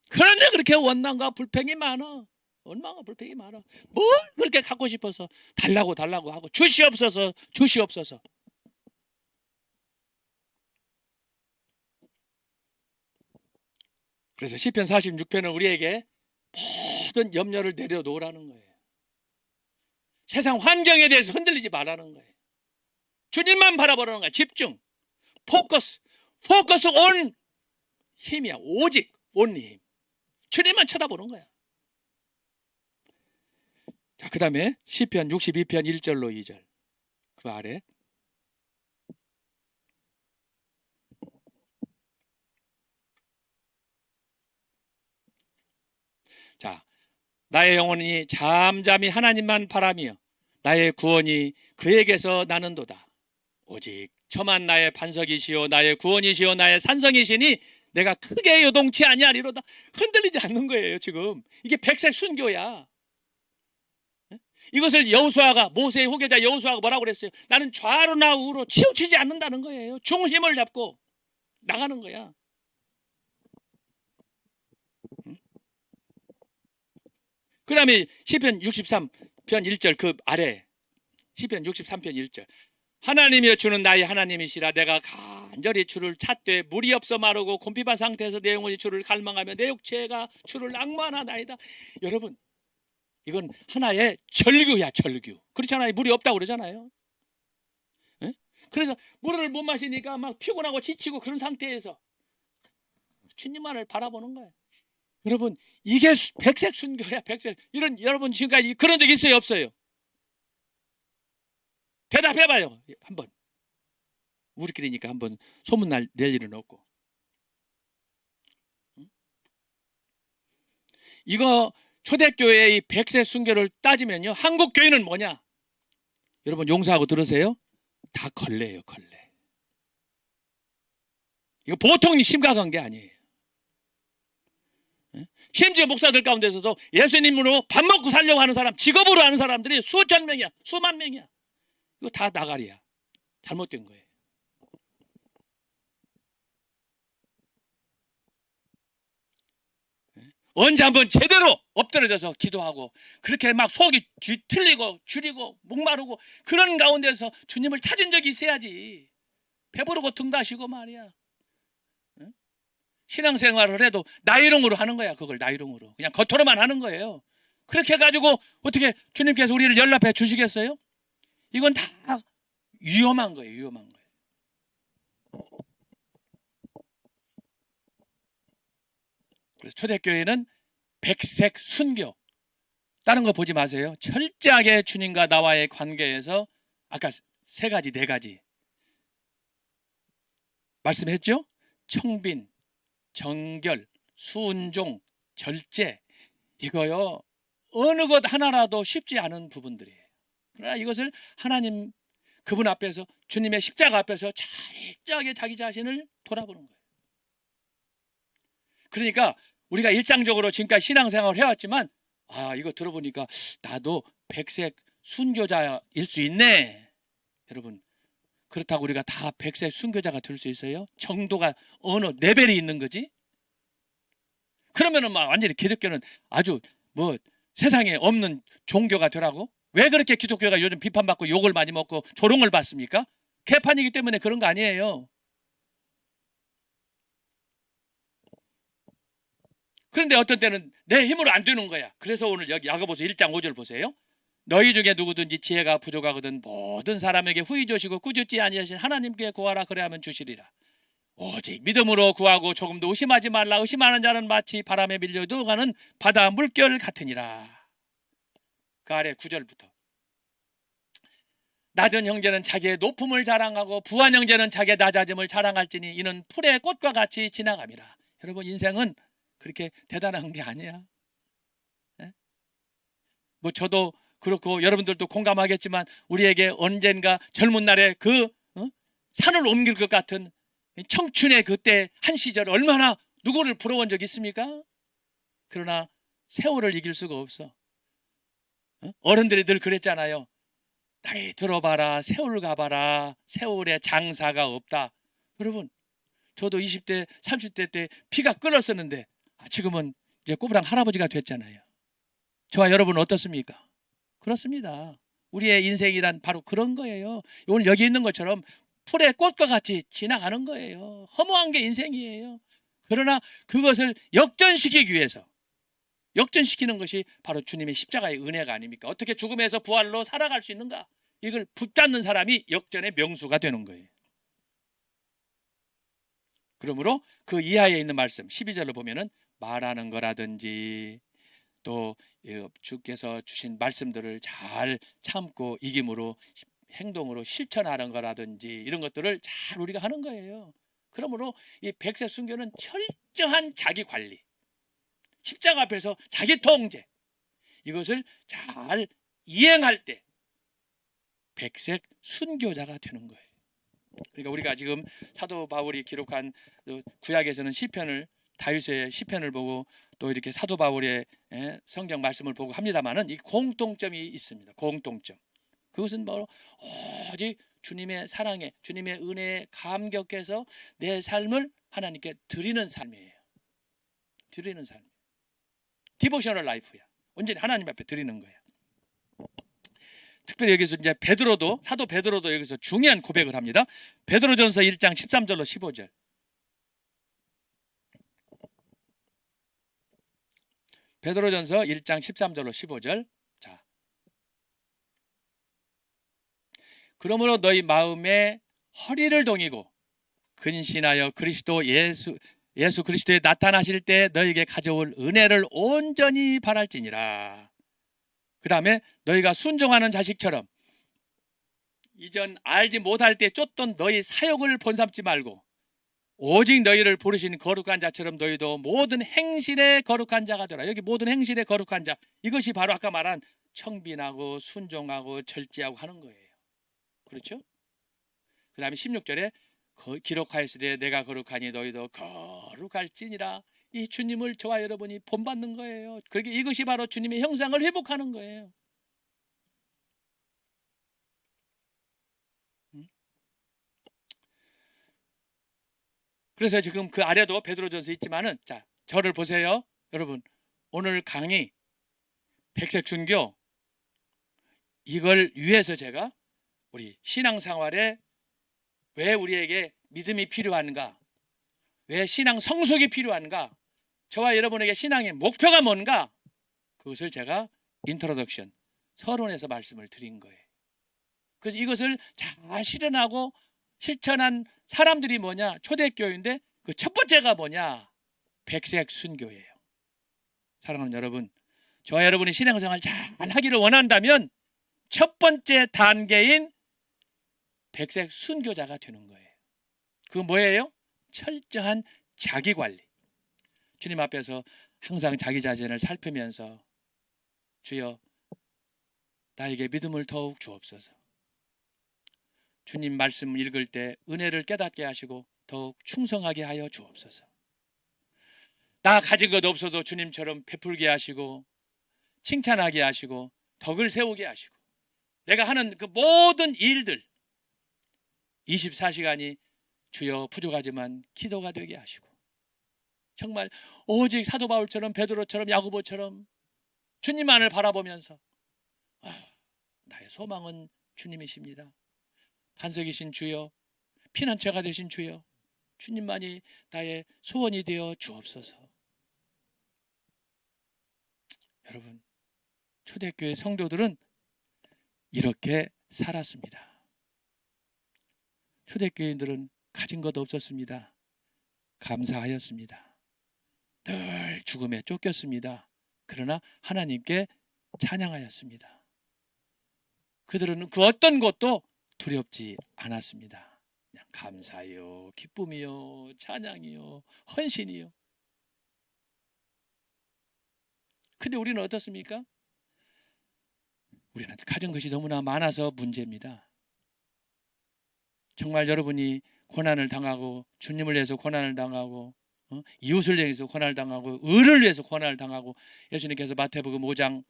Speaker 1: 그런데 그렇게 원망과 불평이 많아. 원망과 불평이 많아. 뭘 그렇게 갖고 싶어서 달라고 하고 주시옵소서. 그래서 시편 46편은 우리에게 모든 염려를 내려놓으라는 거예요. 세상 환경에 대해서 흔들리지 말라는 거예요. 주님만 바라보라는 거예요. 집중, 포커스 온 힘이야. 오직 온 힘. 주님만 쳐다보는 거야. 자, 그 다음에 시편 62편 1절로 2절 그 아래 자, 나의 영혼이 잠잠히 하나님만 바라며 나의 구원이 그에게서 나는도다. 오직 저만 나의 반석이시오 나의 구원이시오 나의 산성이시니 내가 크게 요동치 아니하리로다. 흔들리지 않는 거예요. 지금 이게 백색 순교야. 이것을 여호수아가 모세의 후계자 여호수아가 뭐라고 그랬어요? 나는 좌로나 우로 치우치지 않는다는 거예요. 중심을 잡고 나가는 거야. 그 다음에 시편 63편 1절 그 아래 시편 63편 1절 하나님이여 주는 나의 하나님이시라 내가 간절히 주를 찾되 물이 없어 마르고 곰핍한 상태에서 내 영혼이 주를 갈망하며 내 육체가 주를 낭만하나이다. 여러분 이건 하나의 절규야. 절규. 그렇잖아요. 물이 없다고 그러잖아요. 에? 그래서 물을 못 마시니까 막 피곤하고 지치고 그런 상태에서 주님만을 바라보는 거예요. 여러분 이게 백색 순교야. 백색. 이런 여러분 지금까지 그런 적 있어요 없어요? 대답해봐요. 한번. 우리끼리니까 한번 소문 낼 일은 없고. 이거 초대교회의 백색 순교를 따지면요 한국 교회는 뭐냐? 여러분 용서하고 들으세요. 다 걸레예요. 걸레. 이거 보통 심각한 게 아니에요. 심지어 목사들 가운데서도 예수님으로 밥 먹고 살려고 하는 사람, 직업으로 하는 사람들이 수천 명이야. 수만 명이야. 이거 다 나가리야. 잘못된 거예요. 언제 한번 제대로 엎드려져서 기도하고 그렇게 막 속이 뒤틀리고 줄이고 목마르고 그런 가운데서 주님을 찾은 적이 있어야지. 배부르고 등 다시고 말이야. 신앙생활을 해도 나이롱으로 하는 거야. 그걸 나이롱으로. 그냥 겉으로만 하는 거예요. 그렇게 해가지고 어떻게 주님께서 우리를 연락해 주시겠어요? 이건 다 위험한 거예요. 위험한 거예요. 그래서 초대교회는 백색 순교. 다른 거 보지 마세요. 철저하게 주님과 나와의 관계에서 아까 세 가지, 네 가지 말씀했죠? 청빈, 정결, 순종, 절제. 이거요. 어느 것 하나라도 쉽지 않은 부분들이에요. 그러나 이것을 하나님 그분 앞에서, 주님의 십자가 앞에서 철저하게 자기 자신을 돌아보는 거예요. 그러니까 우리가 일상적으로 지금까지 신앙생활을 해왔지만, 이거 들어보니까 나도 백색 순교자일 수 있네. 여러분, 그렇다고 우리가 다 백색 순교자가 될 수 있어요? 정도가 어느 레벨이 있는 거지? 그러면은 막 완전히 기독교는 아주 뭐 세상에 없는 종교가 되라고? 왜 그렇게 기독교가 요즘 비판받고 욕을 많이 먹고 조롱을 받습니까? 개판이기 때문에 그런 거 아니에요. 그런데 어떤 때는 내 힘으로 안 되는 거야. 그래서 오늘 여기 야고보서 1장 5절 보세요. 너희 중에 누구든지 지혜가 부족하거든 모든 사람에게 후히 주시고 꾸짖지 아니하신 하나님께 구하라, 그래야면 주시리라. 오직 믿음으로 구하고 조금도 의심하지 말라. 의심하는 자는 마치 바람에 밀려도 가는 바다 물결 같으니라. 그 아래 9절부터. 낮은 형제는 자기의 높음을 자랑하고 부한 형제는 자기의 낮아짐을 자랑할지니 이는 풀의 꽃과 같이 지나감이라. 여러분, 인생은 그렇게 대단한 게 아니야. 뭐 저도 그렇고 여러분들도 공감하겠지만, 우리에게 언젠가 젊은 날에 그 산을 옮길 것 같은 청춘의 그때 한 시절 얼마나 누구를 부러운 적 있습니까? 그러나 세월을 이길 수가 없어. 어른들이 늘 그랬잖아요. 나이 들어봐라, 세월 가봐라, 세월에 장사가 없다. 여러분, 저도 20대 30대 때 피가 끓었었는데 지금은 이제 꼬부랑 할아버지가 됐잖아요. 저와 여러분은 어떻습니까? 그렇습니다. 우리의 인생이란 바로 그런 거예요. 오늘 여기 있는 것처럼 풀의 꽃과 같이 지나가는 거예요. 허무한 게 인생이에요. 그러나 그것을 역전시키기 위해서, 역전시키는 것이 바로 주님의 십자가의 은혜가 아닙니까? 어떻게 죽음에서 부활로 살아갈 수 있는가? 이걸 붙잡는 사람이 역전의 명수가 되는 거예요. 그러므로 그 이하에 있는 말씀 12절로 보면은 말하는 거라든지 또 주께서 주신 말씀들을 잘 참고 이김으로 행동으로 실천하는 거라든지 이런 것들을 잘 우리가 하는 거예요. 그러므로 이 백색 순교는 철저한 자기 관리, 십자가 앞에서 자기 통제, 이것을 잘 이행할 때 백색 순교자가 되는 거예요. 그러니까 우리가 지금 사도 바울이 기록한 구약에서는 시편을, 다윗의 시편을 보고 또 이렇게 사도 바울의 성경 말씀을 보고 합니다만은 이 공통점이 있습니다. 공통점. 그것은 바로 오직 주님의 사랑에, 주님의 은혜에 감격해서 내 삶을 하나님께 드리는 삶이에요. 드리는 삶. 디보셔널 라이프야. 온전히 하나님 앞에 드리는 거야. 특별히 여기서 이제 베드로도, 사도 베드로도 여기서 중요한 고백을 합니다. 베드로전서 1장 13절로 15절. 베드로전서 1장 13절로 15절. 자, 그러므로 너희 마음에 허리를 동이고 근신하여 그리스도 예수 그리스도에 나타나실 때 너희에게 가져올 은혜를 온전히 바랄지니라. 그 다음에 너희가 순종하는 자식처럼 이전 알지 못할 때 쫓던 너희 사욕을 본삼지 말고 오직 너희를 부르신 거룩한 자처럼 너희도 모든 행실에 거룩한 자가 되라. 여기 모든 행실에 거룩한 자, 이것이 바로 아까 말한 청빈하고 순종하고 절제하고 하는 거예요. 그렇죠? 그 다음에 16절에 기록하였으되 내가 거룩하니 너희도 거룩할지니라. 이 주님을 저와 여러분이 본받는 거예요. 그러게 이것이 바로 주님의 형상을 회복하는 거예요. 그래서 지금 그 아래도 베드로전서 있지만은, 자, 저를 보세요. 여러분, 오늘 강의 백색 순교, 이걸 위해서 제가 우리 신앙생활에 왜 우리에게 믿음이 필요한가, 왜 신앙 성숙이 필요한가, 저와 여러분에게 신앙의 목표가 뭔가, 그것을 제가 인트로덕션, 서론에서 말씀을 드린 거예요. 그래서 이것을 잘 실현하고 실천한 사람들이 뭐냐? 초대교회인데 그 첫 번째가 뭐냐? 백색 순교예요. 사랑하는 여러분, 저와 여러분이 신앙생활 잘 하기를 원한다면 첫 번째 단계인 백색 순교자가 되는 거예요. 그건 뭐예요? 철저한 자기관리. 주님 앞에서 항상 자기 자신을 살피면서 주여 나에게 믿음을 더욱 주옵소서. 주님 말씀 읽을 때 은혜를 깨닫게 하시고 더욱 충성하게 하여 주옵소서. 나 가진 것 없어도 주님처럼 베풀게 하시고 칭찬하게 하시고 덕을 세우게 하시고 내가 하는 그 모든 일들 24시간이 주여 부족하지만 기도가 되게 하시고 정말 오직 사도 바울처럼 베드로처럼 야고보처럼 주님만을 바라보면서 나의 소망은 주님이십니다. 반석이신 주여, 피난처가 되신 주여, 주님만이 나의 소원이 되어 주옵소서. 여러분, 초대교회 성도들은 이렇게 살았습니다. 초대교인들은 가진 것 없었습니다. 감사하였습니다. 늘 죽음에 쫓겼습니다. 그러나 하나님께 찬양하였습니다. 그들은 그 어떤 것도 두렵지 않았습니다. 그냥 감사요, 기쁨이요, 찬양이요, 헌신이요. 근데 우리는 어떻습니까? 우리는 가진 것이 너무나 많아서 문제입니다. 정말 여러분이 고난을 당하고 주님을 위해서 고난을 당하고 이웃을 위해서 고난을 당하고 의를 위해서 고난을 당하고 예수님께서 마태복음 5장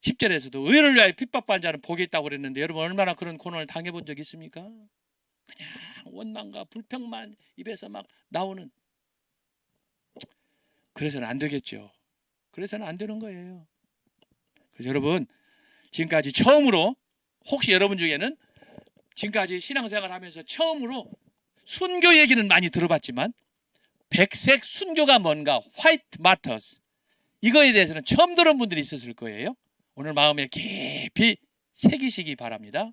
Speaker 1: 10절에서도 의를 위하여 핍박받는 자는 복이 있다고 그랬는데 여러분 얼마나 그런 고난을 당해본 적 있습니까? 그냥 원망과 불평만 입에서 막 나오는. 그래서는 안 되겠죠. 그래서는 안 되는 거예요. 그래서 여러분 지금까지 처음으로 혹시 여러분 중에는 지금까지 신앙생활 하면서 처음으로 순교 얘기는 많이 들어봤지만 백색 순교가 뭔가 화이트 마터스 이거에 대해서는 처음 들은 분들이 있었을 거예요. 오늘 마음에 깊이 새기시기 바랍니다.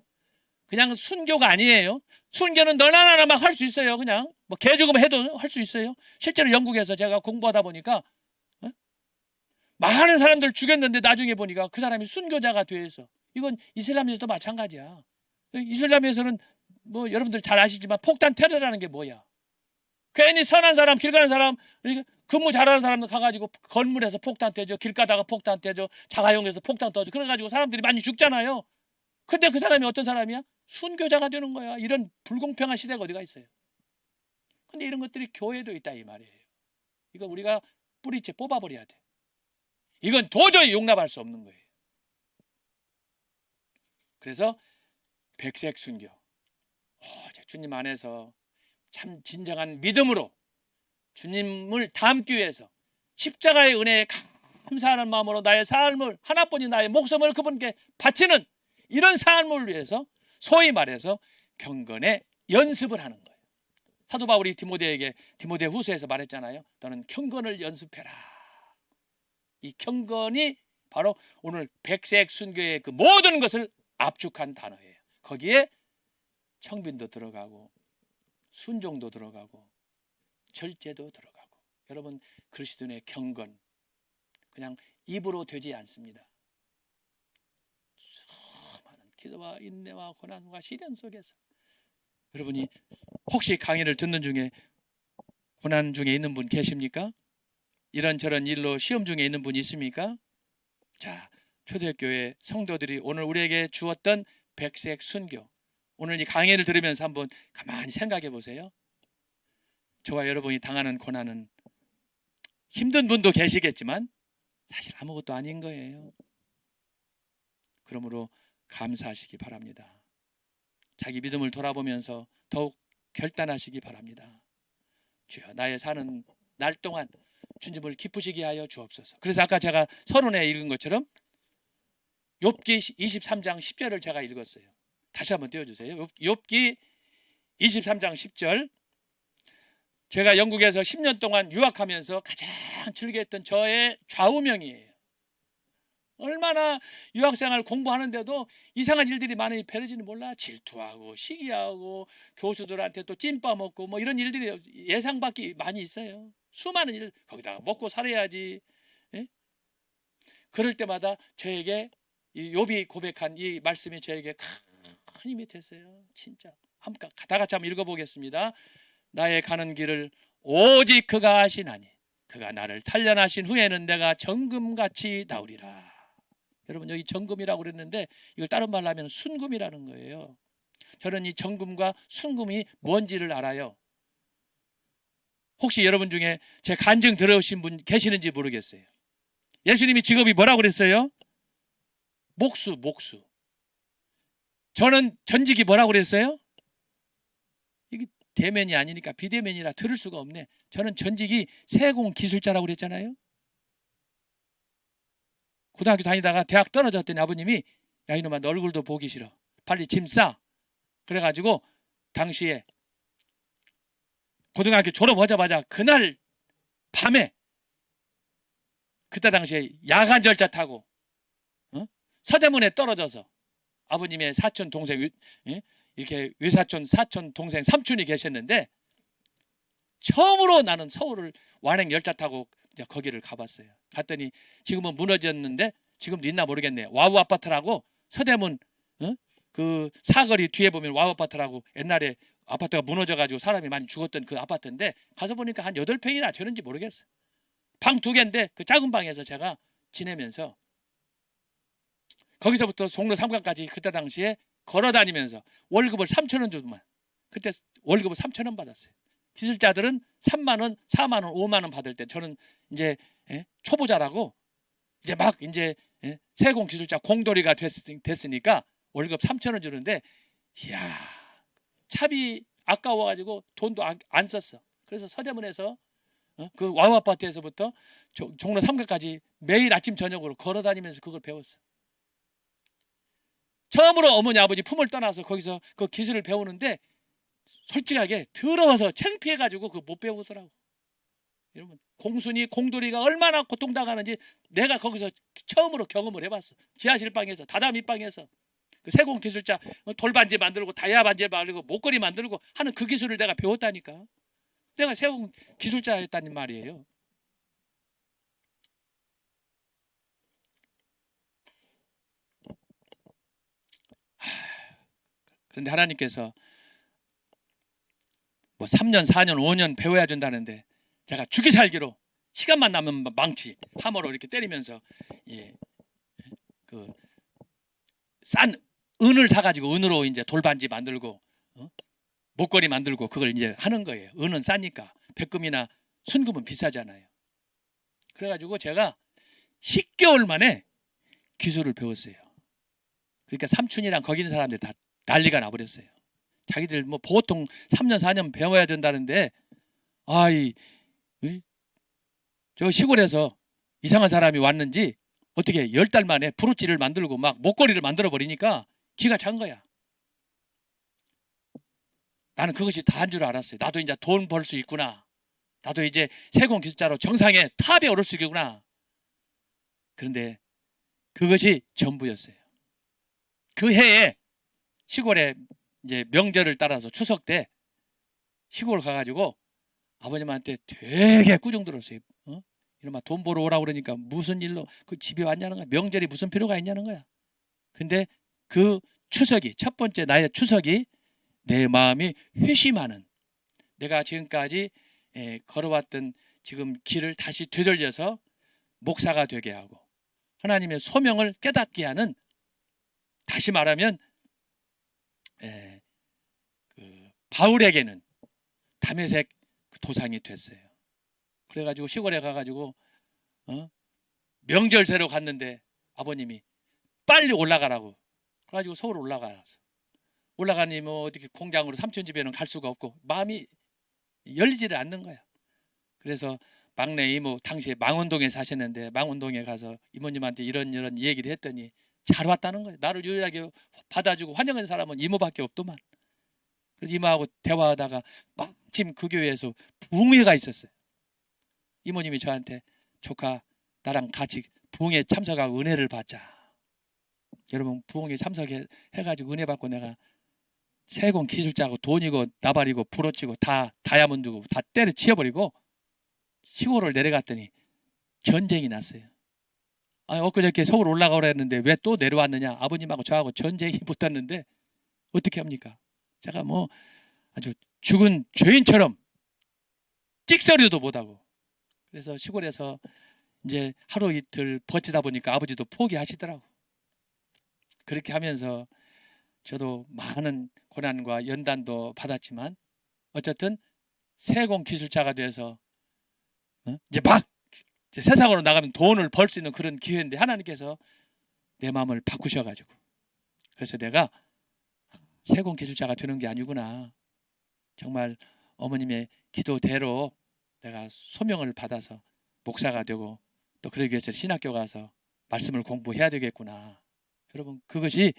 Speaker 1: 그냥 순교가 아니에요. 순교는 너나 나나 막 할 수 있어요. 그냥 뭐 개죽음 해도 할 수 있어요. 실제로 영국에서 제가 공부하다 보니까 많은 사람들 죽였는데 나중에 보니까 그 사람이 순교자가 돼서 이건 이슬람에서도 마찬가지야. 이슬람에서는 뭐 여러분들 잘 아시지만 폭탄 테러라는 게 뭐야? 괜히 선한 사람, 길 가는 사람, 근무 잘하는 사람들 가가지고 건물에서 폭탄 떼죠. 길 가다가 폭탄 떼죠. 자가용에서 폭탄 떠죠. 그래가지고 사람들이 많이 죽잖아요. 근데 그 사람이 어떤 사람이야? 순교자가 되는 거야. 이런 불공평한 시대가 어디가 있어요? 근데 이런 것들이 교회도 있다 이 말이에요. 이거 우리가 뿌리째 뽑아버려야 돼. 이건 도저히 용납할 수 없는 거예요. 그래서 백색 순교. 주님 안에서 참 진정한 믿음으로 주님을 닮기 위해서 십자가의 은혜에 감사하는 마음으로 나의 삶을 하나뿐인 나의 목숨을 그분께 바치는 이런 삶을 위해서 소위 말해서 경건의 연습을 하는 거예요. 사도 바울이 디모데에게 디모데 후서에서 말했잖아요. 너는 경건을 연습해라. 이 경건이 바로 오늘 백색 순교의 그 모든 것을 압축한 단어예요. 거기에 청빈도 들어가고 순종도 들어가고 절제도 들어가고 여러분 그리스도인의 경건 그냥 입으로 되지 않습니다. 수많은 기도와 인내와 고난과 시련 속에서 여러분이 혹시 강의를 듣는 중에 고난 중에 있는 분 계십니까? 이런저런 일로 시험 중에 있는 분 있습니까? 자, 초대교회 성도들이 오늘 우리에게 주었던 백색 순교 오늘 이 강의를 들으면서 한번 가만히 생각해 보세요. 저와 여러분이 당하는 고난은 힘든 분도 계시겠지만 사실 아무것도 아닌 거예요. 그러므로 감사하시기 바랍니다. 자기 믿음을 돌아보면서 더욱 결단하시기 바랍니다. 주여 나의 사는 날 동안 주님을 기쁘시게 하여 주옵소서. 그래서 아까 제가 서론에 읽은 것처럼 욥기 23장 10절을 제가 읽었어요. 다시 한번 띄워주세요. 욥기 23장 10절. 제가 영국에서 10년 동안 유학하면서 가장 즐겨했던 저의 좌우명이에요. 얼마나 유학생활 공부하는데도 이상한 일들이 많으니 베르지는 몰라. 질투하고 시기하고 교수들한테 또 찐빠 먹고 뭐 이런 일들이 예상 밖이 많이 있어요. 수많은 일 거기다가 먹고 살아야지. 예? 그럴 때마다 저에게 이 욥이 고백한 이 말씀이 저에게 큰 힘이 됐어요. 진짜 한번 다 같이 한번 읽어보겠습니다. 나의 가는 길을 오직 그가 아시나니 그가 나를 단련하신 후에는 내가 정금같이 나오리라. 여러분 여기 정금이라고 그랬는데 이걸 다른 말로 하면 순금이라는 거예요. 저는 이 정금과 순금이 뭔지를 알아요. 혹시 여러분 중에 제 간증 들어오신 분 계시는지 모르겠어요. 예수님이 직업이 뭐라고 그랬어요? 목수. 저는 전직이 뭐라고 그랬어요? 이게 대면이 아니니까 비대면이라 들을 수가 없네. 저는 전직이 세공 기술자라고 그랬잖아요. 고등학교 다니다가 대학 떨어졌더니 아버님이 야 이놈아 너 얼굴도 보기 싫어. 빨리 짐 싸. 그래가지고 당시에 고등학교 졸업하자마자 그날 밤에 그때 당시에 야간 절차 타고 서대문에 떨어져서 아버님의 사촌 동생 이렇게 외사촌 사촌 동생 삼촌이 계셨는데 처음으로 나는 서울을 완행 열차 타고 이제 거기를 가봤어요. 갔더니 지금은 무너졌는데 지금도 있나 모르겠네. 와우 아파트라고 서대문 그 사거리 뒤에 보면 와우 아파트라고 옛날에 아파트가 무너져가지고 사람이 많이 죽었던 그 아파트인데 가서 보니까 한 8평이나 되는지 모르겠어. 방 2개인데 그 작은 방에서 제가 지내면서 거기서부터 종로 3강까지 그때 당시에 걸어다니면서 월급을 3,000원 주더만. 그때 월급을 3,000원 받았어요. 기술자들은 3만 원, 4만 원, 5만 원 받을 때 저는 이제 초보자라고 이제 막 이제 세공 기술자 공돌이가 됐으니까 월급 3,000원 주는데 이야 차비 아까워가지고 돈도 안 썼어. 그래서 서대문에서 그 와우 아파트에서부터 종로 3가까지 매일 아침 저녁으로 걸어다니면서 그걸 배웠어. 처음으로 어머니 아버지 품을 떠나서 거기서 그 기술을 배우는데 솔직하게 더러워서 창피해가지고 그거 못 배우더라고. 여러분 공순이 공돌이가 얼마나 고통당하는지 내가 거기서 처음으로 경험을 해봤어. 지하실 방에서 다다미 방에서 그 세공 기술자 돌반지 만들고 다이아 반지 만들고 목걸이 만들고 하는 그 기술을 내가 배웠다니까. 내가 세공 기술자였다는 말이에요. 그런데 하나님께서 뭐 3년, 4년, 5년 배워야 된다는데 제가 죽이 살기로 시간만 나면 망치 하머로 이렇게 때리면서 그 싼 은을 사가지고 은으로 이제 돌반지 만들고 목걸이 만들고 그걸 이제 하는 거예요. 은은 싸니까 백금이나 순금은 비싸잖아요. 그래가지고 제가 10개월 만에 기술을 배웠어요. 그러니까 삼촌이랑 거기 있는 사람들 다 난리가 나버렸어요. 자기들 뭐 보통 3년 4년 배워야 된다는데 저 시골에서 이상한 사람이 왔는지 어떻게 10달 만에 브로치를 만들고 막 목걸이를 만들어 버리니까 기가 찬 거야. 나는 그것이 다 한 줄 알았어요. 나도 이제 돈 벌 수 있구나. 나도 이제 세공 기술자로 정상의 탑에 오를 수 있구나. 그런데 그것이 전부였어요. 그 해에 시골에 이제 명절을 따라서 추석 때 시골 가가지고 아버님한테 되게 꾸중 들었어요. 이놈아 돈 벌어 오라고 그러니까 무슨 일로 그 집에 왔냐는 거야. 명절이 무슨 필요가 있냐는 거야. 근데 그 추석이 첫 번째 나의 추석이 내 마음이 회심하는 내가 지금까지 걸어왔던 지금 길을 다시 되돌려서 목사가 되게 하고 하나님의 소명을 깨닫게 하는 다시 말하면 그 바울에게는 다메섹 도상이 됐어요. 그래가지고 시골에 가가지고 명절새로 갔는데 아버님이 빨리 올라가라고 그래가지고 서울 올라가니 뭐 어떻게 공장으로 삼촌 집에는 갈 수가 없고 마음이 열리지를 않는 거야. 그래서 막내 이모 당시에 망원동에 사셨는데 망원동에 가서 이모님한테 이런 얘기를 했더니 잘 왔다는 거예요. 나를 유일하게 받아주고 환영한 사람은 이모밖에 없더만. 그래서 이모하고 대화하다가 마침 그 교회에서 부흥회가 있었어요. 이모님이 저한테 조카 나랑 같이 부흥회 참석하고 은혜를 받자. 여러분 부흥회 참석해가지고 은혜 받고 내가 세공 기술자고 돈이고 나발이고 부러치고 다 다이아몬드고 다 때려치워버리고 시골을 내려갔더니 전쟁이 났어요. 엊그저께 서울 올라가라 했는데 왜 또 내려왔느냐. 아버님하고 저하고 전쟁이 붙었는데 어떻게 합니까? 제가 뭐 아주 죽은 죄인처럼 찍소리도 못하고 그래서 시골에서 이제 하루 이틀 버티다 보니까 아버지도 포기하시더라고. 그렇게 하면서 저도 많은 고난과 연단도 받았지만 어쨌든 세공 기술자가 돼서 이제 막 이제 세상으로 나가면 돈을 벌 수 있는 그런 기회인데 하나님께서 내 마음을 바꾸셔가지고 그래서 내가 세공 기술자가 되는 게 아니구나. 정말 어머님의 기도대로 내가 소명을 받아서 목사가 되고 또 그러기 위해서 신학교 가서 말씀을 공부해야 되겠구나. 여러분 그것이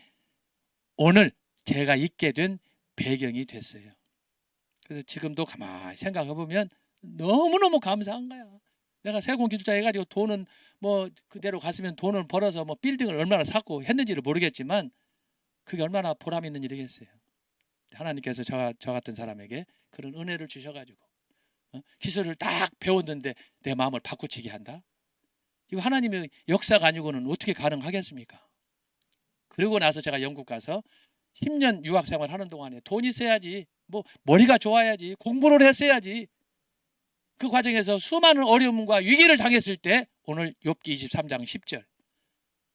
Speaker 1: 오늘 제가 있게 된 배경이 됐어요. 그래서 지금도 가만히 생각해 보면 너무너무 감사한 거야. 내가 세공 기술자 해가지고 돈은 뭐 그대로 갔으면 돈을 벌어서 뭐 빌딩을 얼마나 샀고 했는지를 모르겠지만 그게 얼마나 보람 있는 일이겠어요. 하나님께서 저 같은 사람에게 그런 은혜를 주셔가지고 기술을 딱 배웠는데 내 마음을 바꾸치게 한다. 이거 하나님의 역사가 아니고는 어떻게 가능하겠습니까? 그러고 나서 제가 영국 가서 10년 유학생활 하는 동안에 돈이 있어야지, 뭐 머리가 좋아야지, 공부를 했어야지. 그 과정에서 수많은 어려움과 위기를 당했을 때 오늘 욥기 23장 10절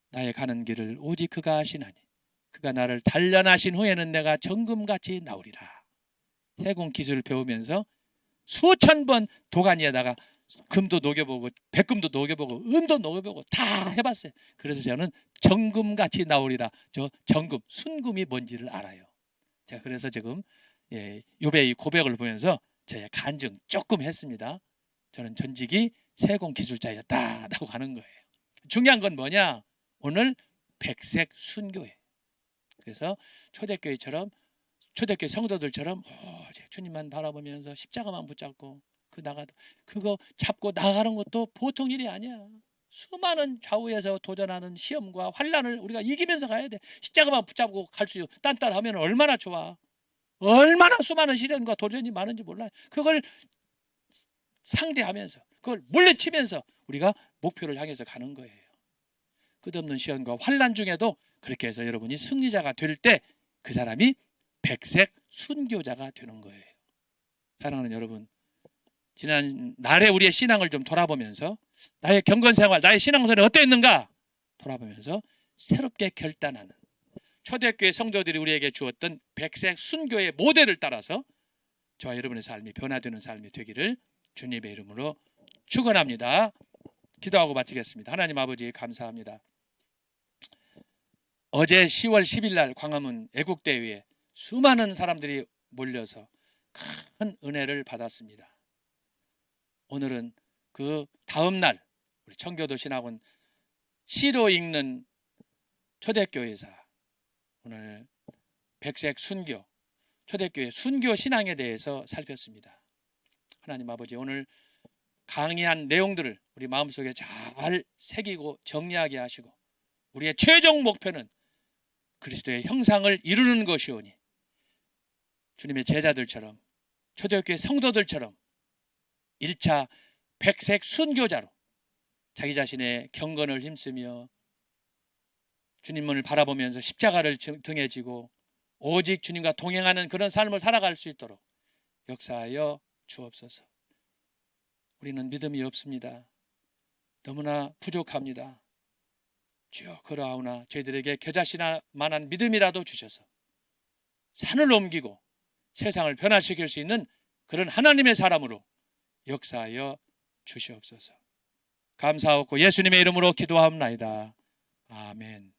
Speaker 1: 나의 가는 길을 오직 그가 아시나니 그가 나를 단련하신 후에는 내가 정금같이 나오리라. 세공 기술을 배우면서 수천 번 도가니에다가 금도 녹여보고 백금도 녹여보고 은도 녹여보고 다 해봤어요. 그래서 저는 정금같이 나오리라. 저 정금, 순금이 뭔지를 알아요. 제가 그래서 지금 욥의 이 고백을 보면서 제 간증 조금 했습니다. 저는 전직이 세공 기술자였다라고 하는 거예요. 중요한 건 뭐냐? 오늘 백색 순교예요. 그래서 초대교회 성도들처럼 주님만 바라보면서 십자가만 붙잡고 그거 잡고 나가는 것도 보통 일이 아니야. 수많은 좌우에서 도전하는 시험과 환난을 우리가 이기면서 가야 돼. 십자가만 붙잡고 갈 수 딴딴하면 얼마나 좋아. 얼마나 수많은 시련과 도전이 많은지 몰라요. 그걸 상대하면서 그걸 물리치면서 우리가 목표를 향해서 가는 거예요. 끝없는 시련과 환난 중에도 그렇게 해서 여러분이 승리자가 될 때 그 사람이 백색 순교자가 되는 거예요. 사랑하는 여러분, 지난 날에 우리의 신앙을 좀 돌아보면서 나의 경건생활, 나의 신앙생활이 어땠는가 돌아보면서 새롭게 결단하는 초대교회 성도들이 우리에게 주었던 백색 순교의 모델을 따라서 저와 여러분의 삶이 변화되는 삶이 되기를 주님의 이름으로 축원합니다. 기도하고 마치겠습니다. 하나님 아버지 감사합니다. 어제 10월 10일 날 광화문 애국대회에 수많은 사람들이 몰려서 큰 은혜를 받았습니다. 오늘은 그 다음 날 우리 청교도 신학원 시로 읽는 초대교회사 오늘 백색 순교 초대교회 순교 신앙에 대해서 살폈습니다. 하나님 아버지 오늘 강의한 내용들을 우리 마음속에 잘 새기고 정리하게 하시고 우리의 최종 목표는 그리스도의 형상을 이루는 것이오니 주님의 제자들처럼 초대교회 성도들처럼 1차 백색 순교자로 자기 자신의 경건을 힘쓰며 주님을 바라보면서 십자가를 등에 지고 오직 주님과 동행하는 그런 삶을 살아갈 수 있도록 역사하여 주옵소서. 우리는 믿음이 없습니다. 너무나 부족합니다. 주여 그러하오나 저희들에게 겨자씨나 만한 믿음이라도 주셔서 산을 옮기고 세상을 변화시킬 수 있는 그런 하나님의 사람으로 역사하여 주시옵소서. 감사하고 예수님의 이름으로 기도하옵나이다. 아멘.